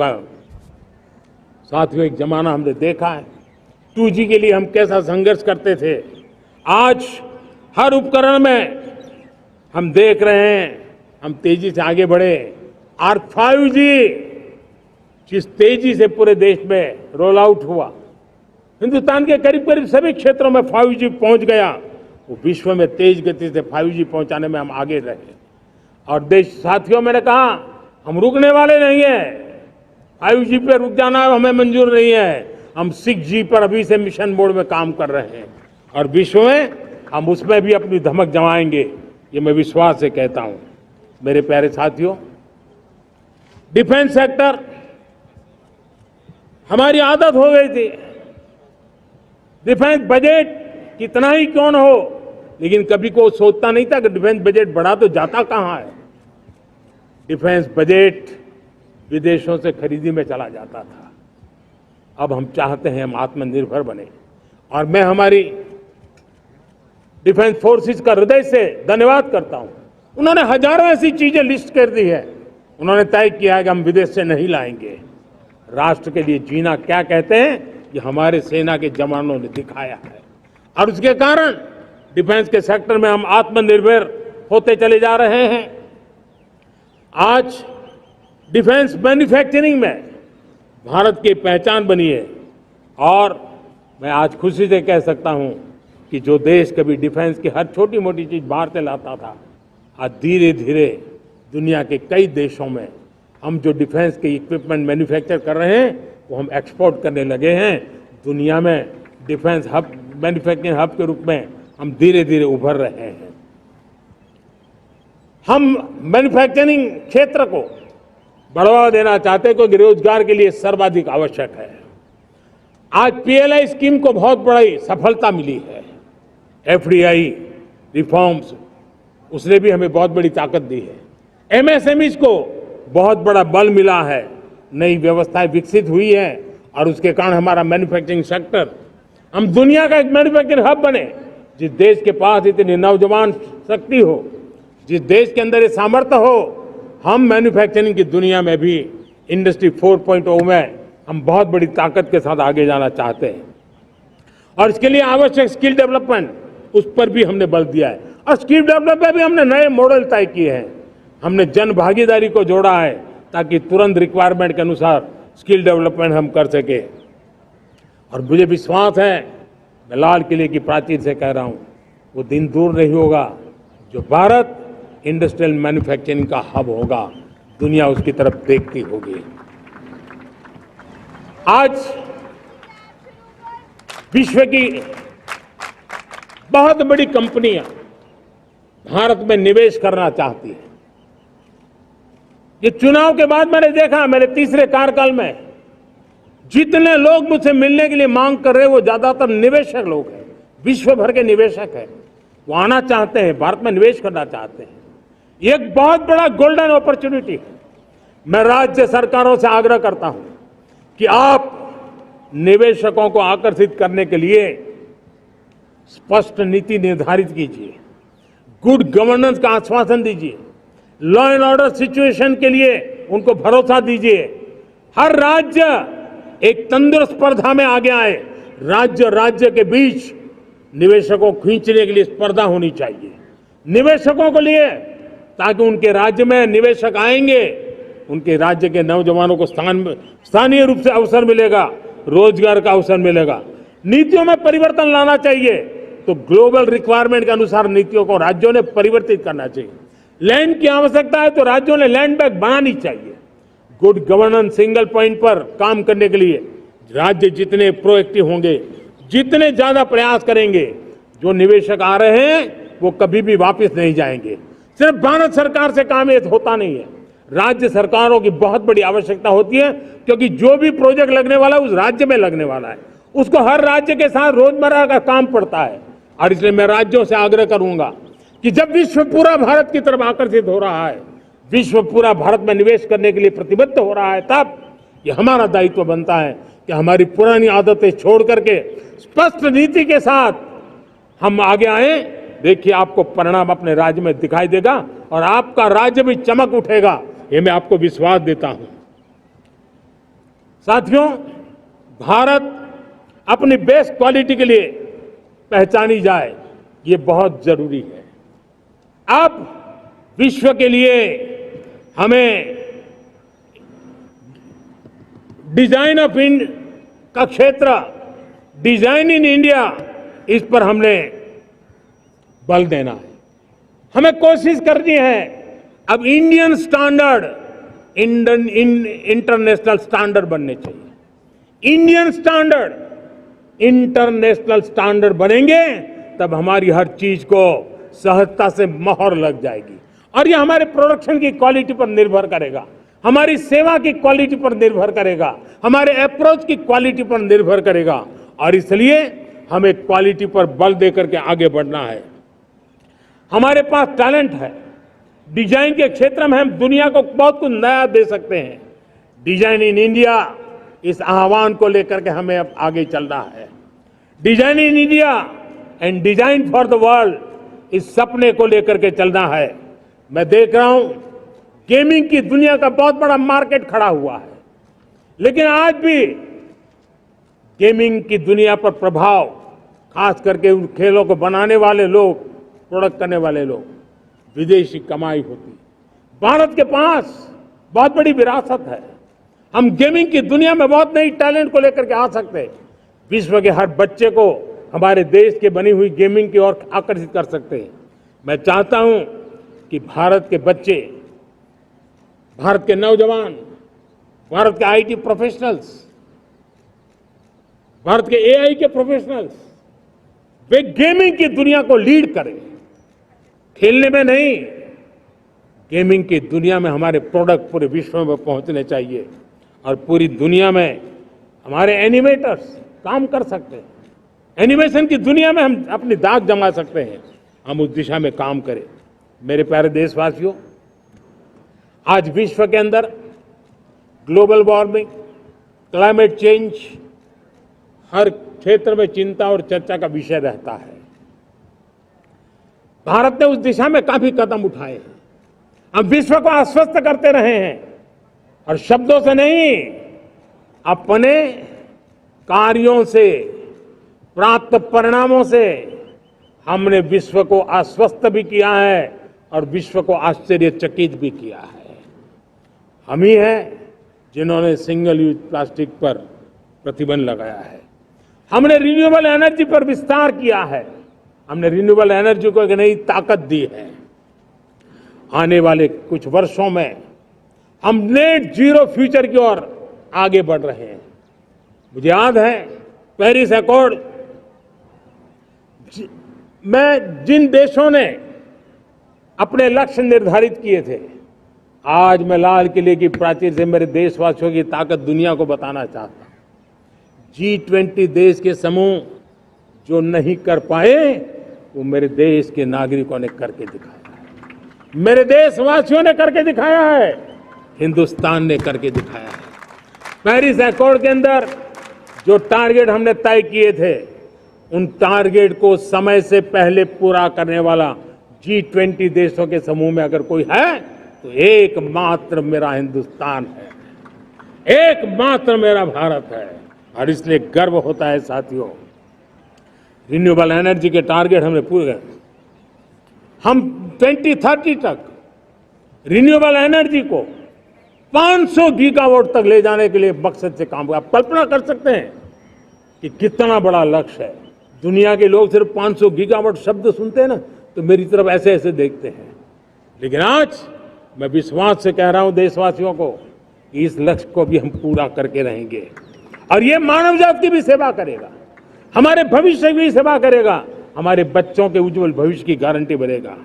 साथियों, एक जमाना हमने देखा है 2G के लिए हम कैसा संघर्ष करते थे। आज हर उपकरण में हम देख रहे हैं, हम तेजी से आगे बढ़े। और 5G जिस तेजी से पूरे देश में रोल आउट हुआ, हिंदुस्तान के करीब करीब सभी क्षेत्रों में 5G पहुंच गया। वो विश्व में तेज गति से 5G पहुंचाने में हम आगे रहे। और देश साथियों, मैंने कहा हम रुकने वाले नहीं हैं। 5G पे रुक जाना हमें मंजूर नहीं है। हम 6G पर अभी से मिशन मोड में काम कर रहे हैं और विश्व में हम उसमें भी अपनी धमक जमाएंगे, ये मैं विश्वास से कहता हूं। मेरे प्यारे साथियों, डिफेंस सेक्टर हमारी आदत हो गई थी। डिफेंस बजट कितना ही क्यों न हो, लेकिन कभी कोई सोचता नहीं था कि डिफेंस बजट बढ़ा तो जाता कहां है। डिफेंस बजट विदेशों से खरीदी में चला जाता था। अब हम चाहते हैं हम आत्मनिर्भर बने। और मैं हमारी डिफेंस फोर्सेस का हृदय से धन्यवाद करता हूं। उन्होंने हजारों ऐसी चीजें लिस्ट कर दी है। उन्होंने तय किया है कि हम विदेश से नहीं लाएंगे। राष्ट्र के लिए जीना क्या कहते हैं, ये हमारे सेना के जवानों ने दिखाया है। और उसके कारण डिफेंस के सेक्टर में हम आत्मनिर्भर होते चले जा रहे हैं। आज डिफेंस मैन्युफैक्चरिंग में भारत की पहचान बनी है। और मैं आज खुशी से कह सकता हूं कि जो देश कभी डिफेंस की हर छोटी मोटी चीज बाहर से लाता था, आज धीरे धीरे दुनिया के कई देशों में हम जो डिफेंस के इक्विपमेंट मैन्युफैक्चर कर रहे हैं वो हम एक्सपोर्ट करने लगे हैं। दुनिया में डिफेंस हब, मैन्युफैक्चरिंग हब के रूप में हम धीरे धीरे उभर रहे हैं। हम मैन्युफैक्चरिंग क्षेत्र को बढ़ावा देना चाहते हैं क्योंकि रोजगार के लिए सर्वाधिक आवश्यक है। आज पीएलआई स्कीम को बहुत बड़ी सफलता मिली है। एफडीआई रिफॉर्म्स, उसने भी हमें बहुत बड़ी ताकत दी है। एमएसएमईज को बहुत बड़ा बल मिला है, नई व्यवस्थाएं विकसित हुई है और उसके कारण हमारा मैन्युफैक्चरिंग सेक्टर, हम दुनिया का एक मैन्युफैक्चरिंग हब बने। जिस देश के पास इतनी नौजवान शक्ति हो, जिस देश के अंदर ये सामर्थ्य हो, हम मैन्युफैक्चरिंग की दुनिया में भी इंडस्ट्री 4.0 में हम बहुत बड़ी ताकत के साथ आगे जाना चाहते हैं। और इसके लिए आवश्यक स्किल डेवलपमेंट, उस पर भी हमने बल दिया है। और स्किल डेवलपमेंट में भी हमने नए मॉडल तय किए हैं। हमने जन भागीदारी को जोड़ा है ताकि तुरंत रिक्वायरमेंट के अनुसार स्किल डेवलपमेंट हम कर सके। और मुझे विश्वास है, मैं लाल किले की प्राचीर से कह रहा हूं, वो दिन दूर नहीं होगा जो भारत इंडस्ट्रियल मैन्युफैक्चरिंग का हब होगा। दुनिया उसकी तरफ देखती होगी। आज विश्व की बहुत बड़ी कंपनियां भारत में निवेश करना चाहती हैं। ये चुनाव के बाद मैंने देखा, मेरे तीसरे कार्यकाल में जितने लोग मुझसे मिलने के लिए मांग कर रहे हैं वो ज्यादातर निवेशक लोग हैं, विश्व भर के निवेशक हैं। वो आना चाहते हैं, भारत में निवेश करना चाहते हैं। ये एक बहुत बड़ा गोल्डन अपॉर्चुनिटी है। मैं राज्य सरकारों से आग्रह करता हूं कि आप निवेशकों को आकर्षित करने के लिए स्पष्ट नीति निर्धारित कीजिए, गुड गवर्नेंस का आश्वासन दीजिए, लॉ एंड ऑर्डर सिचुएशन के लिए उनको भरोसा दीजिए। हर राज्य एक तंदुरुस्त स्पर्धा में आगे आए। राज्य के बीच निवेशकों को खींचने के लिए स्पर्धा होनी चाहिए, निवेशकों को लिए, ताकि उनके राज्य में निवेशक आएंगे, उनके राज्य के नौजवानों को स्थानीय रूप से अवसर मिलेगा, रोजगार का अवसर मिलेगा। नीतियों में परिवर्तन लाना चाहिए तो ग्लोबल रिक्वायरमेंट के अनुसार नीतियों को राज्यों ने परिवर्तित करना चाहिए। लैंड की आवश्यकता है तो राज्यों ने लैंड बैंक बनानी चाहिए। गुड गवर्नेंस सिंगल पॉइंट पर काम करने के लिए राज्य जितने प्रोएक्टिव होंगे, जितने ज्यादा प्रयास करेंगे, जो निवेशक आ रहे हैं वो कभी भी वापस नहीं जाएंगे। सिर्फ भारत सरकार से काम ये होता नहीं है, राज्य सरकारों की बहुत बड़ी आवश्यकता होती है, क्योंकि जो भी प्रोजेक्ट लगने वाला है उस राज्य में लगने वाला है, उसको हर राज्य के साथ रोजमर्रा का काम पड़ता है। और इसलिए मैं राज्यों से आग्रह करूंगा कि जब विश्व पूरा भारत की तरफ आकर्षित हो रहा है, विश्व पूरा भारत में निवेश करने के लिए प्रतिबद्ध हो रहा है, तब ये हमारा दायित्व बनता है कि हमारी पुरानी आदतें छोड़ करके स्पष्ट नीति के साथ हम आगे आए। देखिए, आपको परिणाम अपने राज्य में दिखाई देगा और आपका राज्य भी चमक उठेगा, ये मैं आपको विश्वास देता हूं। साथियों, भारत अपनी बेस्ट क्वालिटी के लिए पहचानी जाए, ये बहुत जरूरी है। अब विश्व के लिए हमें डिजाइन ऑफ इंडिया का क्षेत्र, डिजाइन इन इंडिया, इस पर हमने बल देना है। हमें कोशिश करनी है अब इंडियन स्टैंडर्ड इंटरनेशनल स्टैंडर्ड बनने चाहिए। इंडियन स्टैंडर्ड इंटरनेशनल स्टैंडर्ड बनेंगे तब हमारी हर चीज को सहजता से मोहर लग जाएगी। और ये हमारे प्रोडक्शन की क्वालिटी पर निर्भर करेगा, हमारी सेवा की क्वालिटी पर निर्भर करेगा, हमारे अप्रोच की क्वालिटी पर निर्भर करेगा। और इसलिए हमें क्वालिटी पर बल देकर के आगे बढ़ना है। हमारे पास टैलेंट है, डिजाइन के क्षेत्र में हम दुनिया को बहुत कुछ नया दे सकते हैं। डिजाइन इन इंडिया, इस आह्वान को लेकर के हमें अब आगे चलना है। Design in India and design for the world, इस सपने को लेकर के चलना है। मैं देख रहा हूं गेमिंग की दुनिया का बहुत बड़ा मार्केट खड़ा हुआ है, लेकिन आज भी गेमिंग की दुनिया पर प्रभाव, खास करके उन खेलों को बनाने वाले लोग, प्रोडक्ट करने वाले लोग, विदेशी कमाई होती। भारत के पास बहुत बड़ी विरासत है, हम गेमिंग की दुनिया में बहुत नई टैलेंट को लेकर के आ सकते हैं। विश्व के हर बच्चे को हमारे देश के बनी हुई गेमिंग की ओर आकर्षित कर सकते हैं। मैं चाहता हूं कि भारत के बच्चे भारत के नौजवान, भारत के आईटी प्रोफेशनल्स, भारत के एआई के प्रोफेशनल्स, वे गेमिंग की दुनिया को लीड करें। खेलने में नहीं, गेमिंग की दुनिया में हमारे प्रोडक्ट पूरे विश्व में पहुंचने चाहिए और पूरी दुनिया में हमारे एनिमेटर्स काम कर सकते हैं। एनिमेशन की दुनिया में हम अपनी दाग जमा सकते हैं। हम उस दिशा में काम करें। मेरे प्यारे देशवासियों, आज विश्व के अंदर ग्लोबल वार्मिंग, क्लाइमेट चेंज हर क्षेत्र में चिंता और चर्चा का विषय रहता है। भारत ने उस दिशा में काफी कदम उठाए हैं। हम विश्व को आश्वस्त करते रहे हैं और शब्दों से नहीं, अपने कार्यों से, प्राप्त परिणामों से हमने विश्व को आश्वस्त भी किया है और विश्व को आश्चर्यचकित भी किया है। हम ही हैं जिन्होंने सिंगल यूज प्लास्टिक पर प्रतिबंध लगाया है। हमने रिन्यूएबल एनर्जी पर विस्तार किया है। हमने रिन्यूएबल एनर्जी को एक नई ताकत दी है। आने वाले कुछ वर्षों में हम नेट जीरो फ्यूचर की ओर आगे बढ़ रहे हैं। मुझे याद है पेरिस अकॉर्ड में जिन देशों ने अपने लक्ष्य निर्धारित किए थे, आज मैं लाल किले की प्राचीर से मेरे देशवासियों की ताकत दुनिया को बताना चाहता हूं। G20 देश के समूह जो नहीं कर पाए, वो मेरे देश के नागरिकों ने करके दिखाया है। मेरे देशवासियों ने करके दिखाया है। हिंदुस्तान ने करके दिखाया है। पेरिस अकॉर्ड के अंदर जो टारगेट हमने तय किए थे, उन टारगेट को समय से पहले पूरा करने वाला G20 देशों के समूह में अगर कोई है तो एकमात्र मेरा हिंदुस्तान है, एकमात्र मेरा भारत है। और इसलिए गर्व होता है साथियों। रिन्यूएबल एनर्जी के टारगेट हमने पूरे, हम 2030 तक रिन्यूएबल एनर्जी को 500 गीगावाट तक ले जाने के लिए मकसद से काम कर। आप कल्पना कर सकते हैं कि कितना बड़ा लक्ष्य है। दुनिया के लोग सिर्फ 500 गीगावाट शब्द सुनते हैं ना, तो मेरी तरफ ऐसे ऐसे देखते हैं। लेकिन आज मैं विश्वास से कह रहा हूं देशवासियों को कि इस लक्ष्य को भी हम पूरा करके रहेंगे और ये मानव जाति की भी सेवा करेगा, हमारे भविष्य की भी सेवा करेगा, हमारे बच्चों के उज्जवल भविष्य की गारंटी बनेगा।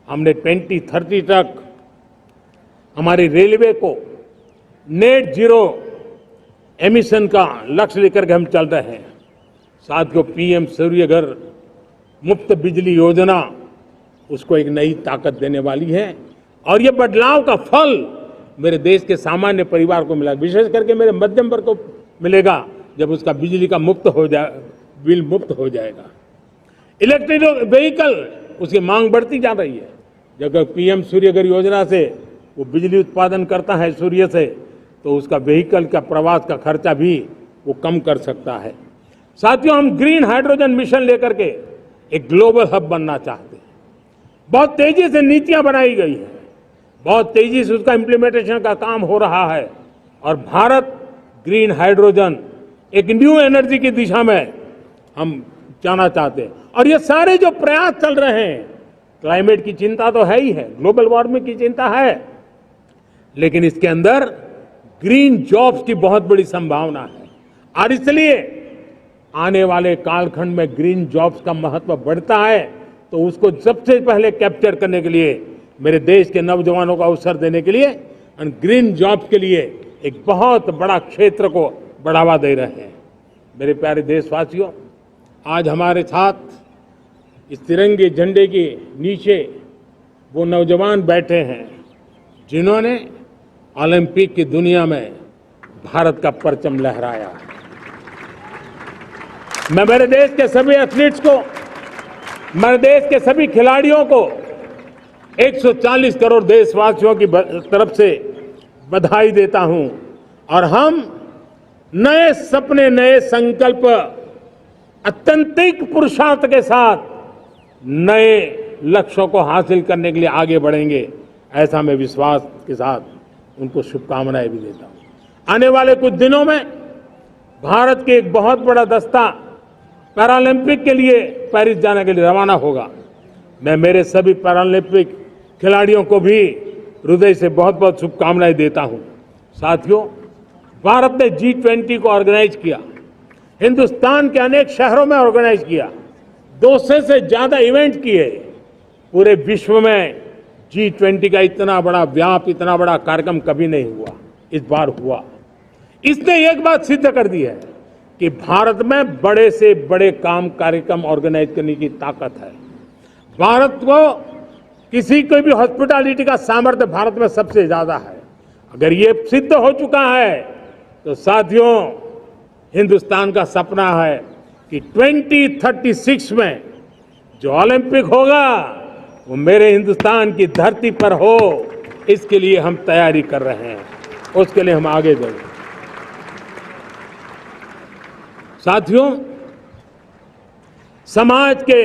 हमने 2030 तक हमारी रेलवे को नेट जीरो एमिशन का लक्ष्य लेकर के हम चल रहे हैं। साथियों, पीएम सूर्य घर मुफ्त बिजली योजना उसको एक नई ताकत देने वाली है और ये बदलाव का फल मेरे देश के सामान्य परिवार को मिला, विशेष करके मेरे मध्यम वर्ग को मिलेगा जब उसका बिजली का बिल मुक्त हो जाएगा। इलेक्ट्रिक व्हीकल, उसकी मांग बढ़ती जा रही है। जब पीएम सूर्य घर योजना से वो बिजली उत्पादन करता है सूर्य से, तो उसका व्हीकल का प्रवास का खर्चा भी वो कम कर सकता है। साथियों, हम ग्रीन हाइड्रोजन मिशन लेकर के एक ग्लोबल हब बनना चाहते हैं। बहुत तेजी से नीतियां बनाई गई है, बहुत तेजी से उसका इम्प्लीमेंटेशन का काम हो रहा है और भारत ग्रीन हाइड्रोजन एक न्यू एनर्जी की दिशा में हम जाना चाहते हैं। और ये सारे जो प्रयास चल रहे हैं, क्लाइमेट की चिंता तो है ही है, ग्लोबल वार्मिंग की चिंता है, लेकिन इसके अंदर ग्रीन जॉब्स की बहुत बड़ी संभावना है और इसलिए आने वाले कालखंड में ग्रीन जॉब्स का महत्व बढ़ता है। तो उसको सबसे पहले कैप्चर करने के लिए, मेरे देश के नौजवानों को अवसर देने के लिए और ग्रीन जॉब्स के लिए एक बहुत बड़ा क्षेत्र को बढ़ावा दे रहे हैं। मेरे प्यारे देशवासियों, आज हमारे साथ इस तिरंगे झंडे के नीचे वो नौजवान बैठे हैं जिन्होंने ओलंपिक की दुनिया में भारत का परचम लहराया। मैं मेरे देश के सभी एथलीट्स को, मेरे देश के सभी खिलाड़ियों को 140 करोड़ देशवासियों की तरफ से बधाई देता हूं और हम नए सपने, नए संकल्प, अत्यंतिक पुरुषार्थ के साथ नए लक्ष्यों को हासिल करने के लिए आगे बढ़ेंगे। ऐसा मैं विश्वास के साथ उनको शुभकामनाएं भी देता हूं। आने वाले कुछ दिनों में भारत के एक बहुत बड़ा दस्ता पैरालंपिक के लिए पेरिस जाने के लिए रवाना होगा। मैं मेरे सभी पैरालंपिक खिलाड़ियों को भी हृदय से बहुत बहुत शुभकामनाएं देता हूं। साथियों, भारत ने G20 को ऑर्गेनाइज किया, हिंदुस्तान के अनेक शहरों में ऑर्गेनाइज किया, 200 से ज्यादा इवेंट किए। पूरे विश्व में G20 का इतना बड़ा व्याप, इतना बड़ा कार्यक्रम कभी नहीं हुआ, इस बार हुआ। इसने एक बात सिद्ध कर दी है कि भारत में बड़े से बड़े कार्यक्रम ऑर्गेनाइज करने की ताकत है। भारत को किसी को भी हॉस्पिटैलिटी का सामर्थ्य भारत में सबसे ज्यादा है। अगर ये सिद्ध हो चुका है तो साथियों, हिंदुस्तान का सपना है कि 2036 में जो ओलंपिक होगा वो मेरे हिंदुस्तान की धरती पर हो। इसके लिए हम तैयारी कर रहे हैं, उसके लिए हम आगे बढ़ें। साथियों, समाज के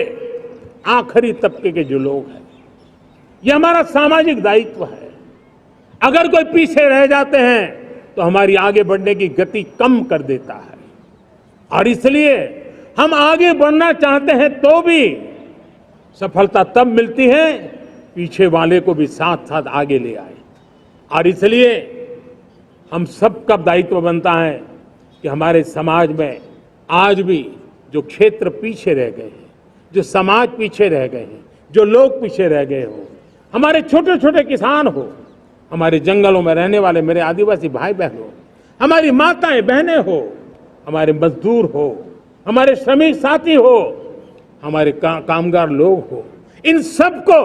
आखिरी तबके के जो लोग हैं, ये हमारा सामाजिक दायित्व है। अगर कोई पीछे रह जाते हैं तो हमारी आगे बढ़ने की गति कम कर देता है, और इसलिए हम आगे बढ़ना चाहते हैं तो भी सफलता तब मिलती है पीछे वाले को भी साथ साथ आगे ले आए। और इसलिए हम सबका दायित्व बनता है कि हमारे समाज में आज भी जो क्षेत्र पीछे रह गए हैं, जो समाज पीछे रह गए हैं, जो लोग पीछे रह गए हो, हमारे छोटे छोटे किसान हो, हमारे जंगलों में रहने वाले मेरे आदिवासी भाई बहन हो, हमारी माताएं बहनें हो, हमारे मजदूर हो, हमारे श्रमिक साथी हो, हमारे कामगार लोग हो, इन सबको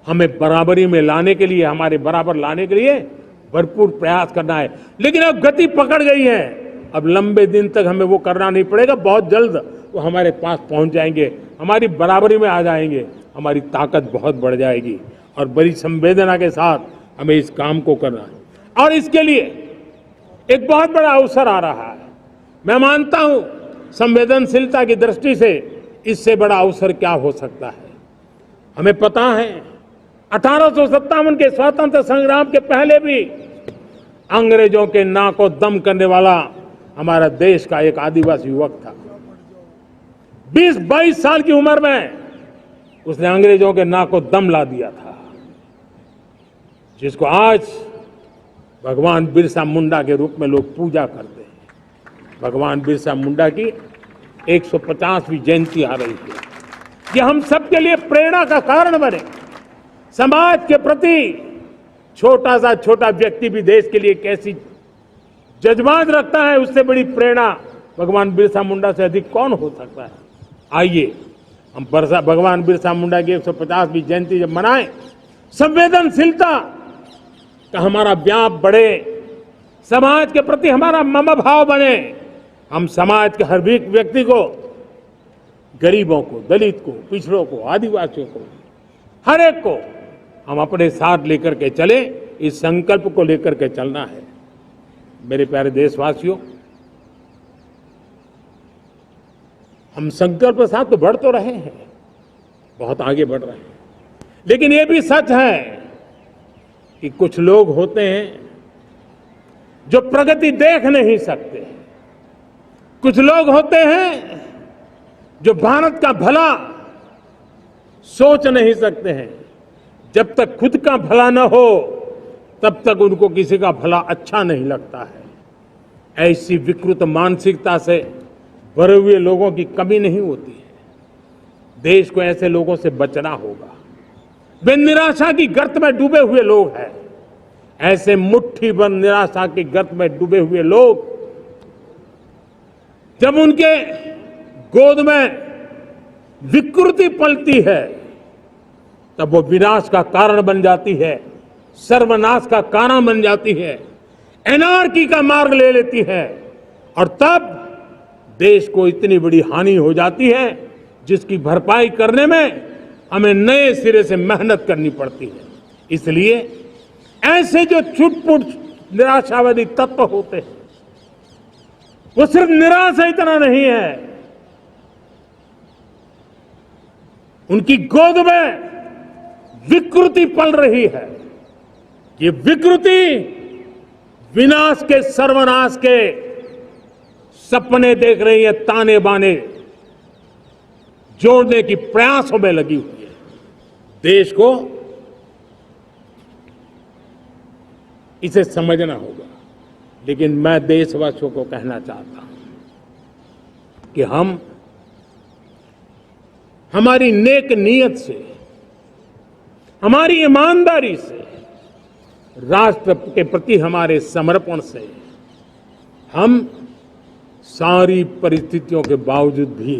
हमें बराबरी में लाने के लिए, हमारे बराबर लाने के लिए भरपूर प्रयास करना है। लेकिन अब गति पकड़ गई है, अब लंबे दिन तक हमें वो करना नहीं पड़ेगा। बहुत जल्द वो हमारे पास पहुंच जाएंगे, हमारी बराबरी में आ जाएंगे, हमारी ताकत बहुत बढ़ जाएगी और बड़ी संवेदना के साथ हमें इस काम को करना है। और इसके लिए एक बहुत बड़ा अवसर आ रहा है। मैं मानता हूं संवेदनशीलता की दृष्टि से इससे बड़ा अवसर क्या हो सकता है। हमें पता है 1857 के स्वतंत्र संग्राम के पहले भी अंग्रेजों के नाक को दम करने वाला हमारा देश का एक आदिवासी युवक था। 20-22 साल की उम्र में उसने अंग्रेजों के नाक को दम ला दिया था, जिसको आज भगवान बिरसा मुंडा के रूप में लोग पूजा करते हैं। भगवान बिरसा मुंडा की 150वीं जयंती आ रही है। ये हम सबके लिए प्रेरणा का कारण बने। समाज के प्रति छोटा व्यक्ति भी देश के लिए कैसी जज्बात रखता है, उससे बड़ी प्रेरणा भगवान बिरसा मुंडा से अधिक कौन हो सकता है। आइए हम भगवान बिरसा मुंडा की 150वीं जयंती जब मनाएं, संवेदनशीलता का हमारा व्याप बढ़े, समाज के प्रति हमारा ममभाव बने। हम समाज के हर व्यक्ति को, गरीबों को, दलित को, पिछड़ों को, आदिवासियों को, हर एक को हम अपने साथ लेकर के चले। इस संकल्प को लेकर के चलना है। मेरे प्यारे देशवासियों, हम संकल्प के साथ तो बढ़ तो रहे हैं, बहुत आगे बढ़ रहे हैं, लेकिन ये भी सच है कि कुछ लोग होते हैं जो प्रगति देख नहीं सकते। कुछ लोग होते हैं जो भारत का भला सोच नहीं सकते हैं। जब तक खुद का भला न हो तब तक उनको किसी का भला अच्छा नहीं लगता है। ऐसी विकृत मानसिकता से भरे हुए लोगों की कमी नहीं होती है। देश को ऐसे लोगों से बचना होगा। वे निराशा की गर्त में डूबे हुए लोग हैं। ऐसे मुट्ठी भर निराशा की गर्त में डूबे हुए लोग, जब उनके गोद में विकृति पलती है तब वो विनाश का कारण बन जाती है, सर्वनाश का कारण बन जाती है, एनार्की का मार्ग ले लेती है, और तब देश को इतनी बड़ी हानि हो जाती है जिसकी भरपाई करने में हमें नए सिरे से मेहनत करनी पड़ती है। इसलिए ऐसे जो छुटपुट निराशावादी तत्व होते हैं, वो सिर्फ निराशा इतना नहीं है, उनकी गोद में विकृति पल रही है। ये विकृति विनाश के, सर्वनाश के सपने देख रही है, ताने बाने जोड़ने की प्रयासों में लगी हुई है। देश को इसे समझना होगा। लेकिन मैं देशवासियों को कहना चाहता हूं कि हम हमारी नेक नीयत से, हमारी ईमानदारी से, राष्ट्र के प्रति हमारे समर्पण से हम सारी परिस्थितियों के बावजूद भी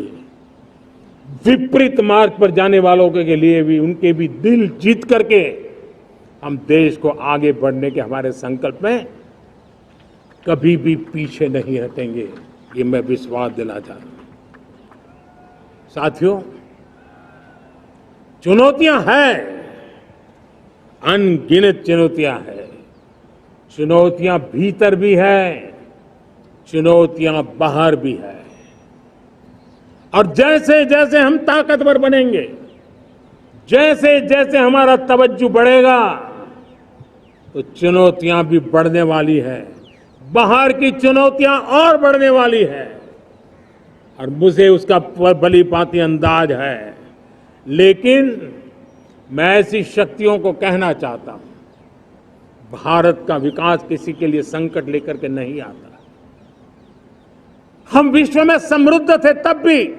विपरीत मार्ग पर जाने वालों के लिए भी उनके भी दिल जीत करके हम देश को आगे बढ़ने के हमारे संकल्प में कभी भी पीछे नहीं हटेंगे, ये मैं विश्वास दिला चाहता हूं। साथियों, चुनौतियां हैं, अनगिनत चुनौतियां हैं। चुनौतियां भीतर भी है, चुनौतियां बाहर भी है। और जैसे जैसे हम ताकतवर बनेंगे, जैसे जैसे हमारा तवज्जो बढ़ेगा, तो चुनौतियां भी बढ़ने वाली है, बाहर की चुनौतियां और बढ़ने वाली है। और मुझे उसका भली भांति अंदाज है। लेकिन मैं ऐसी शक्तियों को कहना चाहता हूं, भारत का विकास किसी के लिए संकट लेकर के नहीं आता। हम विश्व में समृद्ध थे तब भी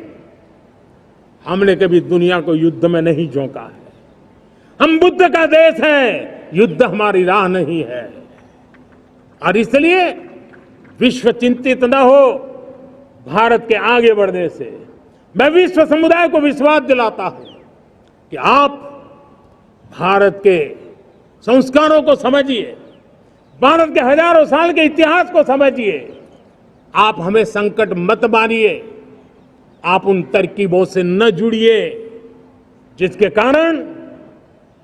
हमने कभी दुनिया को युद्ध में नहीं झोंका है। हम बुद्ध का देश है, युद्ध हमारी राह नहीं है। और इसलिए विश्व चिंतित न हो भारत के आगे बढ़ने से। मैं विश्व समुदाय को विश्वास दिलाता हूं कि आप भारत के संस्कारों को समझिए, भारत के हजारों साल के इतिहास को समझिए। आप हमें संकट मत मानिए, आप उन तरकीबों से न जुड़िए जिसके कारण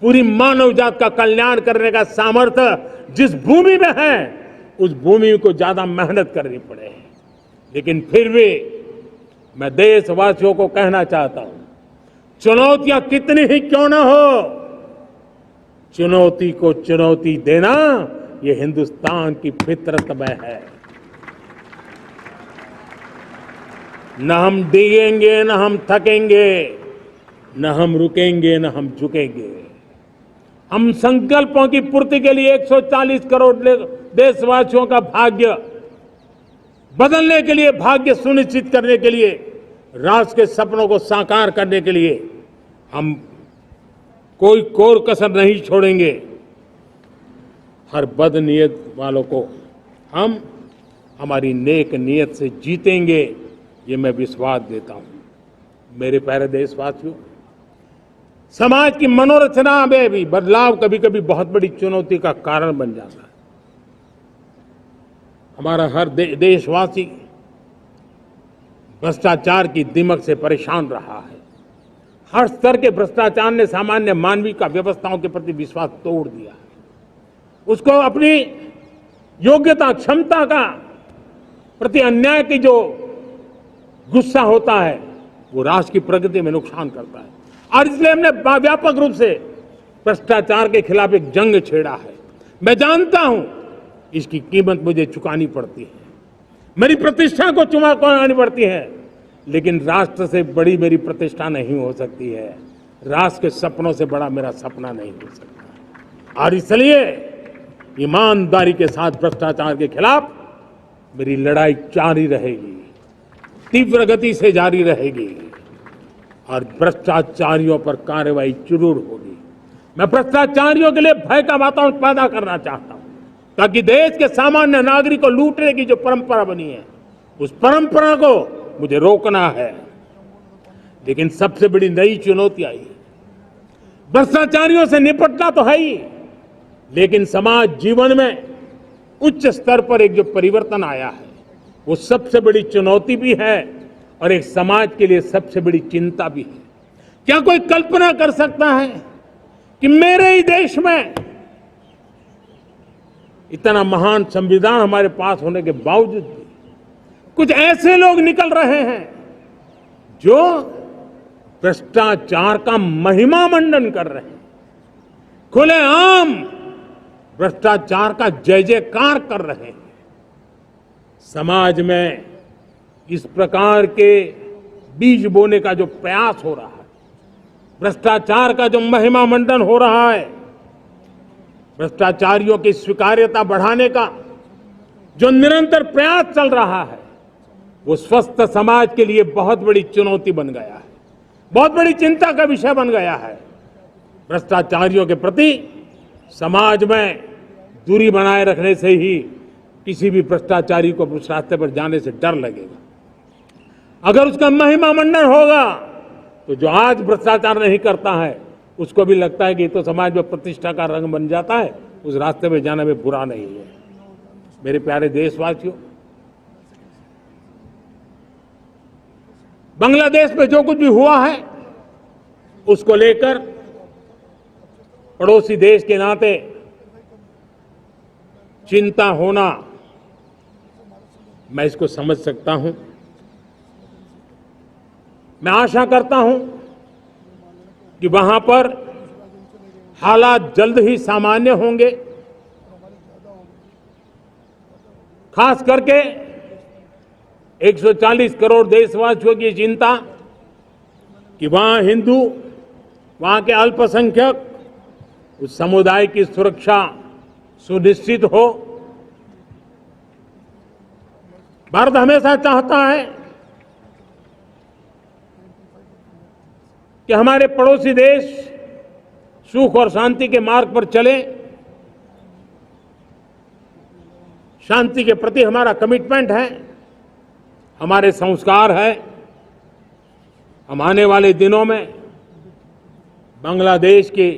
पूरी मानव जात का कल्याण करने का सामर्थ्य जिस भूमि में है, उस भूमि को ज्यादा मेहनत करनी पड़े। लेकिन फिर भी मैं देशवासियों को कहना चाहता हूं, चुनौतियां कितनी ही क्यों न हो, चुनौती को चुनौती देना ये हिंदुस्तान की फितरत में है। न हम डिगेंगे, न हम थकेंगे, न हम रुकेंगे, न हम झुकेंगे। हम संकल्पों की पूर्ति के लिए 140 करोड़ देशवासियों का भाग्य बदलने के लिए, भाग्य सुनिश्चित करने के लिए, राष्ट्र के सपनों को साकार करने के लिए हम कोई कोर कसर नहीं छोड़ेंगे। हर बदनीयत वालों को हम हमारी नेक नीयत से जीतेंगे, ये मैं विश्वास देता हूं। मेरे प्यारे देशवासियों, समाज की मनोरचना में भी बदलाव कभी कभी बहुत बड़ी चुनौती का कारण बन जाता है। हमारा हर देशवासी भ्रष्टाचार की दिमक से परेशान रहा है। हर स्तर के भ्रष्टाचार ने सामान्य मानवीय का व्यवस्थाओं के प्रति विश्वास तोड़ दिया है। उसको अपनी योग्यता, क्षमता का प्रति अन्याय की जो गुस्सा होता है, वो राष्ट्र की प्रगति में नुकसान करता है। और इसलिए हमने व्यापक रूप से भ्रष्टाचार के खिलाफ एक जंग छेड़ा है। मैं जानता हूं इसकी कीमत मुझे चुकानी पड़ती है, मेरी प्रतिष्ठा को चुकानी पड़ती है, लेकिन राष्ट्र से बड़ी मेरी प्रतिष्ठा नहीं हो सकती है, राष्ट्र के सपनों से बड़ा मेरा सपना नहीं हो सकता। और इसलिए ईमानदारी के साथ भ्रष्टाचार के खिलाफ मेरी लड़ाई जारी रहेगी, तीव्र गति से जारी रहेगी और भ्रष्टाचारियों पर कार्रवाई जरूर होगी। मैं भ्रष्टाचारियों के लिए भय का वातावरण पैदा करना चाहता हूं, ताकि देश के सामान्य नागरिक को लूटने की जो परंपरा बनी है, उस परंपरा को मुझे रोकना है। लेकिन सबसे बड़ी नई चुनौती आई है। भ्रष्टाचारियों से निपटना तो है ही, लेकिन समाज जीवन में उच्च स्तर पर एक जो परिवर्तन आया है, वो सबसे बड़ी चुनौती भी है और एक समाज के लिए सबसे बड़ी चिंता भी है। क्या कोई कल्पना कर सकता है कि मेरे ही देश में इतना महान संविधान हमारे पास होने के बावजूद भी कुछ ऐसे लोग निकल रहे हैं जो भ्रष्टाचार का महिमा मंडन कर रहे हैं, खुलेआम भ्रष्टाचार का जय जयकार कर रहे हैं। समाज में इस प्रकार के बीज बोने का जो प्रयास हो रहा है, भ्रष्टाचार का जो महिमा मंडन हो रहा है, भ्रष्टाचारियों की स्वीकार्यता बढ़ाने का जो निरंतर प्रयास चल रहा है, वो स्वस्थ समाज के लिए बहुत बड़ी चुनौती बन गया है, बहुत बड़ी चिंता का विषय बन गया है। भ्रष्टाचारियों के प्रति समाज में दूरी बनाए रखने से ही किसी भी भ्रष्टाचारी को उस रास्ते पर जाने से डर लगेगा। अगर उसका महिमा मंडन होगा तो जो आज भ्रष्टाचार नहीं करता है उसको भी लगता है कि ये तो समाज में प्रतिष्ठा का रंग बन जाता है, उस रास्ते में जाने में बुरा नहीं है। मेरे प्यारे देशवासियों, बांग्लादेश में जो कुछ भी हुआ है उसको लेकर पड़ोसी देश के नाते चिंता होना, मैं इसको समझ सकता हूं। मैं आशा करता हूं कि वहां पर हालात जल्द ही सामान्य होंगे। खास करके 140 करोड़ देशवासियों की चिंता कि वहां हिंदू, वहां के अल्पसंख्यक, उस समुदाय की सुरक्षा सुनिश्चित हो। भारत हमेशा चाहता है कि हमारे पड़ोसी देश सुख और शांति के मार्ग पर चले। शांति के प्रति हमारा कमिटमेंट है, हमारे संस्कार है। हम आने वाले दिनों में बांग्लादेश की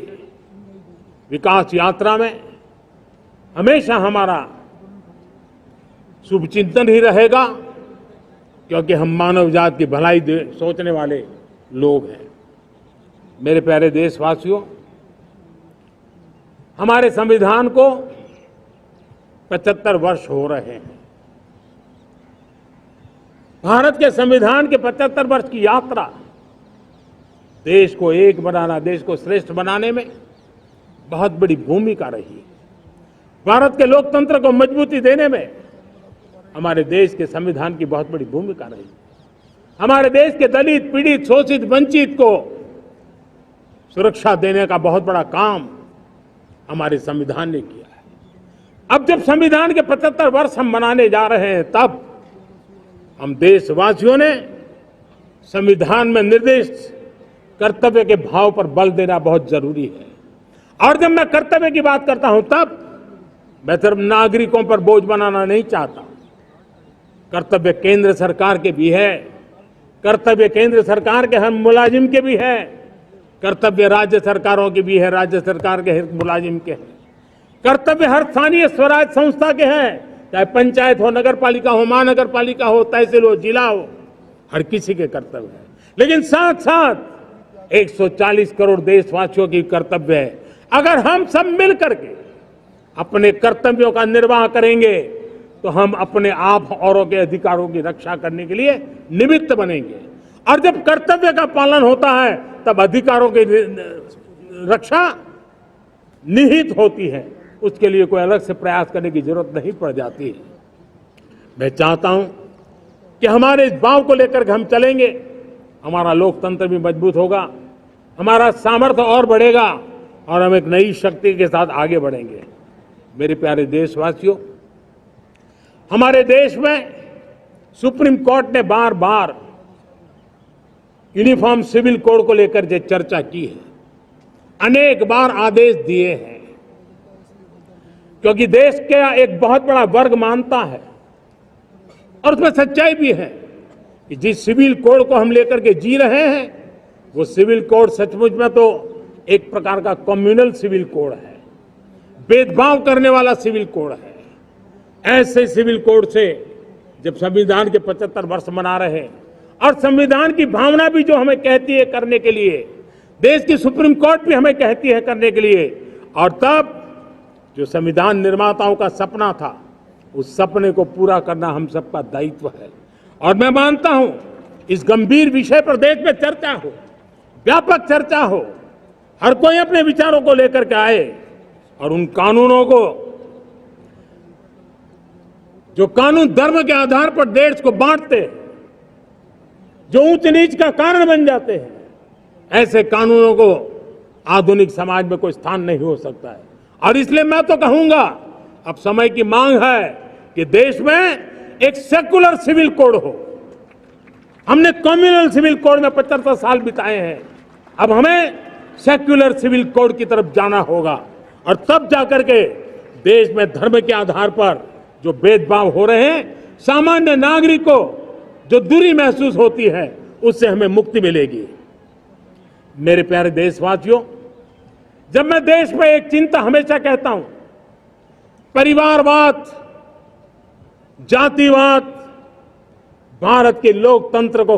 विकास यात्रा में हमेशा हमारा शुभचिंतन ही रहेगा, क्योंकि हम मानव जाति की भलाई सोचने वाले लोग हैं। मेरे प्यारे देशवासियों, हमारे संविधान को 75 वर्ष हो रहे हैं। भारत के संविधान के 75 वर्ष की यात्रा देश को एक बनाना, देश को श्रेष्ठ बनाने में बहुत बड़ी भूमिका रही। भारत के लोकतंत्र को मजबूती देने में हमारे देश के संविधान की बहुत बड़ी भूमिका रही। हमारे देश के दलित, पीड़ित, शोषित, वंचित को सुरक्षा देने का बहुत बड़ा काम हमारे संविधान ने किया है। अब जब संविधान के 75 वर्ष हम मनाने जा रहे हैं, तब हम देशवासियों ने संविधान में निर्दिष्ट कर्तव्य के भाव पर बल देना बहुत जरूरी है। और जब मैं कर्तव्य की बात करता हूं, तब मैं सिर्फ नागरिकों पर बोझ बनाना नहीं चाहता। कर्तव्य केंद्र सरकार के भी है, कर्तव्य केंद्र सरकार के हर मुलाजिम के भी है, कर्तव्य राज्य सरकारों के भी है, राज्य सरकार के हर मुलाजिम के हैं, कर्तव्य हर स्थानीय स्वराज संस्था के हैं, चाहे पंचायत हो, नगर पालिका हो, महानगर पालिका हो, तहसील हो, जिला हो, हर किसी के कर्तव्य है। लेकिन साथ साथ 140 करोड़ देशवासियों की कर्तव्य है। अगर हम सब मिल करके अपने कर्तव्यों का निर्वाह करेंगे तो हम अपने आप औरों के अधिकारों की रक्षा करने के लिए निमित्त बनेंगे। और जब कर्तव्य का पालन होता है तब अधिकारों की रक्षा निहित होती है, उसके लिए कोई अलग से प्रयास करने की जरूरत नहीं पड़ जाती है। मैं चाहता हूं कि हमारे इस भाव को लेकर के हम चलेंगे, हमारा लोकतंत्र भी मजबूत होगा, हमारा सामर्थ्य और बढ़ेगा और हम एक नई शक्ति के साथ आगे बढ़ेंगे। मेरे प्यारे देशवासियों, हमारे देश में सुप्रीम कोर्ट ने बार बार यूनिफॉर्म सिविल कोड को लेकर जो चर्चा की है, अनेक बार आदेश दिए हैं, क्योंकि देश का एक बहुत बड़ा वर्ग मानता है और उसमें सच्चाई भी है कि जिस सिविल कोड को हम लेकर के जी रहे हैं, वो सिविल कोड सचमुच में तो एक प्रकार का कम्युनल सिविल कोड है, भेदभाव करने वाला सिविल कोड है। ऐसे सिविल कोड से जब संविधान के 75 वर्ष मना रहे हैं और संविधान की भावना भी जो हमें कहती है करने के लिए, देश की सुप्रीम कोर्ट भी हमें कहती है करने के लिए, और तब जो संविधान निर्माताओं का सपना था, उस सपने को पूरा करना हम सबका दायित्व है। और मैं मानता हूं इस गंभीर विषय पर देश में चर्चा हो, व्यापक चर्चा हो, हर कोई अपने विचारों को लेकर के आए और उन कानूनों को, जो कानून धर्म के आधार पर देश को बांटते हैं, जो ऊंच नीच का कारण बन जाते हैं, ऐसे कानूनों को आधुनिक समाज में कोई स्थान नहीं हो सकता है। और इसलिए मैं तो कहूंगा, अब समय की मांग है कि देश में एक सेकुलर सिविल कोड हो। हमने कम्युनल सिविल कोड में 75 साल बिताए हैं, अब हमें सेक्युलर सिविल कोड की तरफ जाना होगा और तब जाकर के देश में धर्म के आधार पर जो भेदभाव हो रहे हैं, सामान्य नागरिक को जो दूरी महसूस होती है, उससे हमें मुक्ति मिलेगी। मेरे प्यारे देशवासियों, जब मैं देश में एक चिंता हमेशा कहता हूं, परिवारवाद, जातिवाद भारत के लोकतंत्र को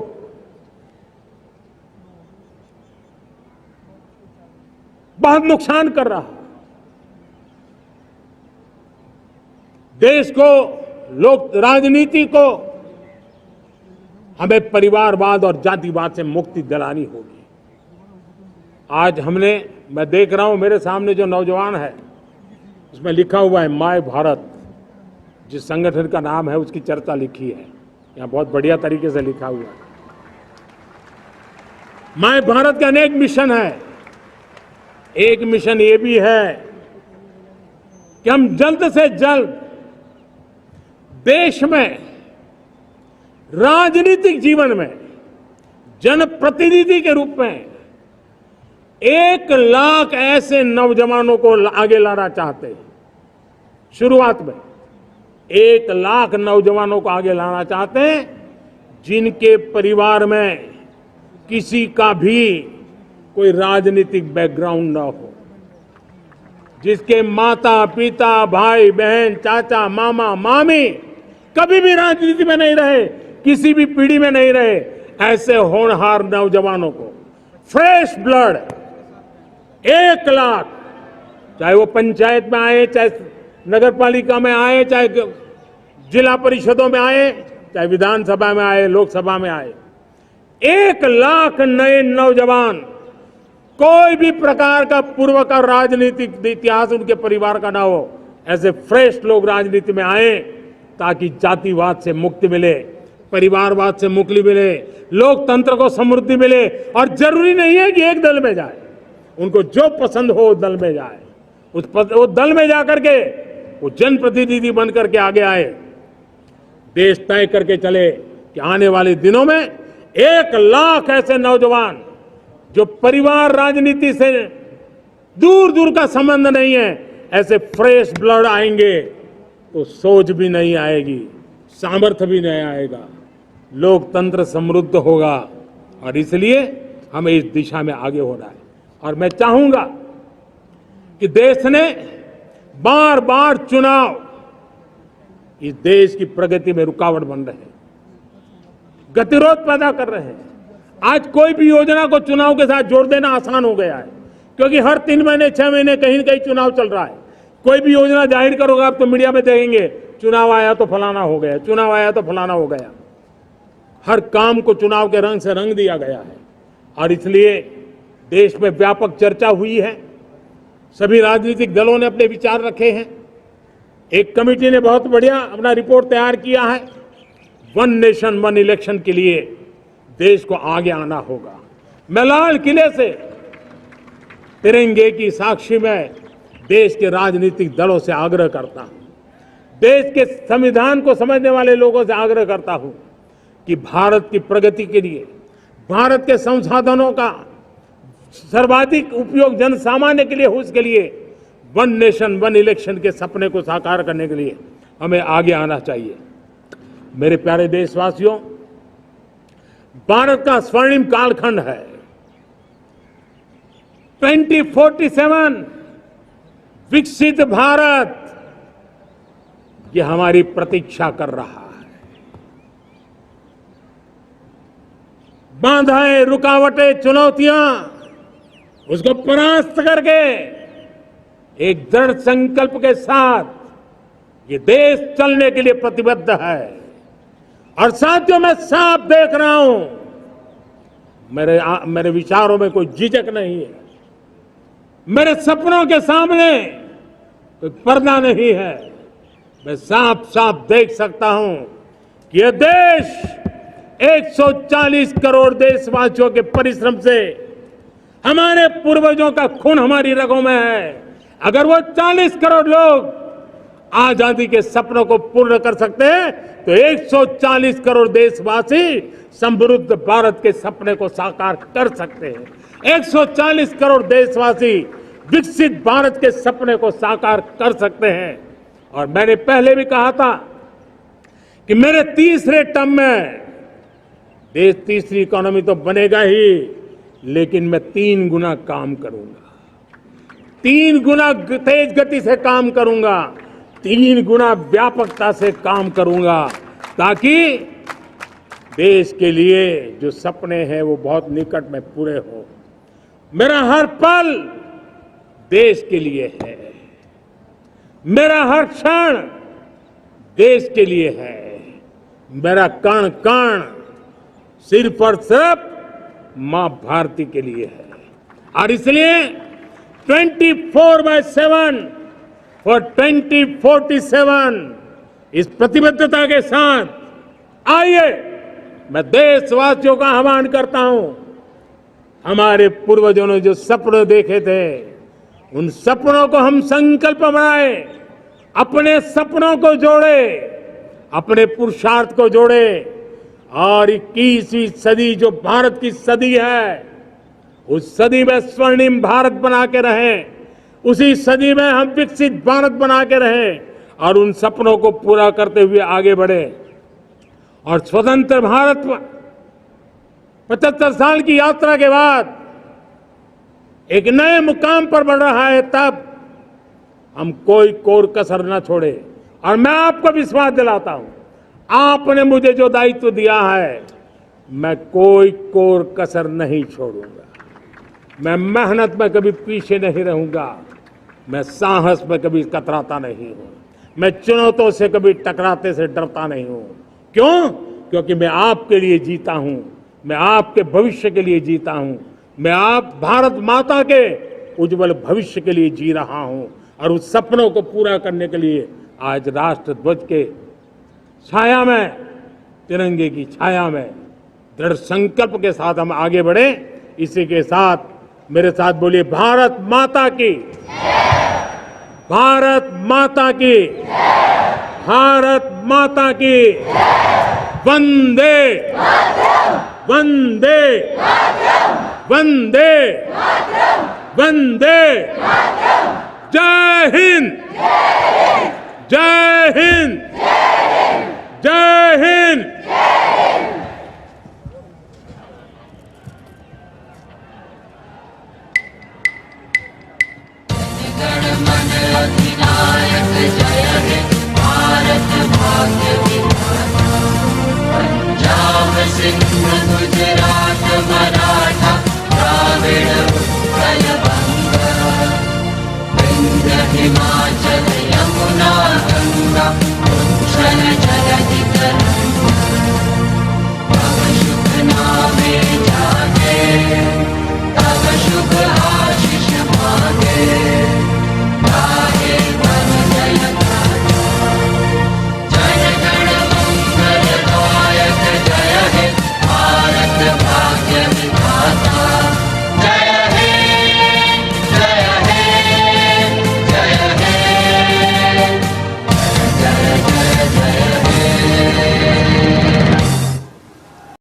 बहुत नुकसान कर रहा है। देश को, लोक राजनीति को हमें परिवारवाद और जातिवाद से मुक्ति दिलानी होगी। आज मैं देख रहा हूं मेरे सामने जो नौजवान है, उसमें लिखा हुआ है माय भारत, जिस संगठन का नाम है उसकी चर्चा लिखी है, यहाँ बहुत बढ़िया तरीके से लिखा हुआ है। माय भारत के अनेक मिशन है। एक मिशन ये भी है कि हम जल्द से जल्द देश में राजनीतिक जीवन में जनप्रतिनिधि के रूप में 1 लाख ऐसे नौजवानों को आगे लाना चाहते हैं। शुरुआत में 1 लाख नौजवानों को आगे लाना चाहते हैं, जिनके परिवार में किसी का भी कोई राजनीतिक बैकग्राउंड ना हो, जिसके माता पिता भाई बहन चाचा मामा मामी कभी भी राजनीति में नहीं रहे, किसी भी पीढ़ी में नहीं रहे, ऐसे होनहार नौजवानों को फ्रेश ब्लड 1 लाख, चाहे वो पंचायत में आए, चाहे नगर पालिका में आए, चाहे जिला परिषदों में आए, चाहे विधानसभा में आए, लोकसभा में आए, 1 लाख नए नौजवान, कोई भी प्रकार का पूर्व का राजनीतिक इतिहास उनके परिवार का ना हो, ऐसे फ्रेश लोग राजनीति में आए, ताकि जातिवाद से मुक्ति मिले, परिवारवाद से मुक्ति मिले, लोकतंत्र को समृद्धि मिले। और जरूरी नहीं है कि एक दल में जाए, उनको जो पसंद हो उस दल में जाए, उस दल में जाकर के वो जनप्रतिनिधि बनकर के आगे आए। देश तय करके चले कि आने वाले दिनों में 1 लाख ऐसे नौजवान जो परिवार राजनीति से दूर दूर का संबंध नहीं है, ऐसे फ्रेश ब्लड आएंगे तो सोच भी नहीं आएगी, सामर्थ्य भी नहीं आएगा, लोकतंत्र समृद्ध होगा। और इसलिए हमें इस दिशा में आगे होना है। और मैं चाहूंगा कि देश ने बार बार चुनाव इस देश की प्रगति में रुकावट बन रहे हैं, गतिरोध पैदा कर रहे हैं। आज कोई भी योजना को चुनाव के साथ जोड़ देना आसान हो गया है, क्योंकि हर 3 महीने 6 महीने कहीं न कहीं चुनाव चल रहा है। कोई भी योजना जाहिर करोगे आप तो मीडिया में देखेंगे, चुनाव आया तो फलाना हो गया, चुनाव आया तो फलाना हो गया। हर काम को चुनाव के रंग से रंग दिया गया है। और इसलिए देश में व्यापक चर्चा हुई है, सभी राजनीतिक दलों ने अपने विचार रखे हैं। एक कमेटी ने बहुत बढ़िया अपना रिपोर्ट तैयार किया है। 1 नेशन 1 इलेक्शन के लिए देश को आगे आना होगा। मैं लाल किले से तिरंगे की साक्षी में देश के राजनीतिक दलों से आग्रह करता हूं, देश के संविधान को समझने वाले लोगों से आग्रह करता हूं कि भारत की प्रगति के लिए, भारत के संसाधनों का सर्वाधिक उपयोग जन सामान्य के लिए हो, उसके लिए 1 नेशन 1 इलेक्शन के सपने को साकार करने के लिए हमें आगे आना चाहिए। मेरे प्यारे देशवासियों, भारत का स्वर्णिम कालखंड है। 2047 विकसित भारत, ये हमारी प्रतीक्षा कर रहा है। बाधाएं, रुकावटें, चुनौतियां, उसको परास्त करके एक दृढ़ संकल्प के साथ ये देश चलने के लिए प्रतिबद्ध है। और साथियों, मैं साफ देख रहा हूं, मेरे विचारों में कोई झिझक नहीं है, मेरे सपनों के सामने कोई पर्दा नहीं है। मैं साफ साफ देख सकता हूं कि यह देश 140 करोड़ देशवासियों के परिश्रम से, हमारे पूर्वजों का खून हमारी रगों में है, अगर वो 40 करोड़ लोग आजादी के सपनों को पूर्ण कर सकते हैं तो 140 करोड़ देशवासी समृद्ध भारत के सपने को साकार कर सकते हैं। 140 करोड़ देशवासी विकसित भारत के सपने को साकार कर सकते हैं। और मैंने पहले भी कहा था कि मेरे तीसरे टर्म में देश तीसरी इकोनॉमी तो बनेगा ही, लेकिन मैं 3 गुना काम करूंगा, 3 गुना तेज गति से काम करूंगा, 3 गुना व्यापकता से काम करूंगा, ताकि देश के लिए जो सपने हैं वो बहुत निकट में पूरे हो। मेरा हर पल देश के लिए है, मेरा हर क्षण देश के लिए है, मेरा कण कण सिर्फ और सिर्फ मां भारती के लिए है। और इसलिए 24/7 और 2047 इस प्रतिबद्धता के साथ आइए मैं देशवासियों का आह्वान करता हूं। हमारे पूर्वजों ने जो सपने देखे थे उन सपनों को हम संकल्प बनाए, अपने सपनों को जोड़े, अपने पुरुषार्थ को जोड़े और 21वीं सदी जो भारत की सदी है उस सदी में स्वर्णिम भारत बना के रहें, उसी सदी में हम विकसित भारत बना के रहें और उन सपनों को पूरा करते हुए आगे बढ़े। और स्वतंत्र भारत 75 साल की यात्रा के बाद एक नए मुकाम पर बढ़ रहा है, तब हम कोई कोर कसर न छोड़े। और मैं आपको विश्वास दिलाता हूं, आपने मुझे जो दायित्व दिया है मैं कोई कोर कसर नहीं छोड़ूंगा। मैं मेहनत में कभी पीछे नहीं रहूंगा, मैं साहस में कभी कतराता नहीं हूं, मैं चुनौतियों से कभी टकराते से डरता नहीं हूं। क्यों? क्योंकि मैं आपके लिए जीता हूं, मैं आपके भविष्य के लिए जीता हूं, मैं आप भारत माता के उज्जवल भविष्य के लिए जी रहा हूं। और उस सपनों को पूरा करने के लिए आज राष्ट्र ध्वज के छाया में, तिरंगे की छाया में दृढ़ संकल्प के साथ हम आगे बढ़े। इसी के साथ मेरे साथ बोलिए, भारत माता की, भारत माता की, भारत माता की, वंदे वंदे वंदे वंदे। जय हिंद, जय हिंद, जय हिंद।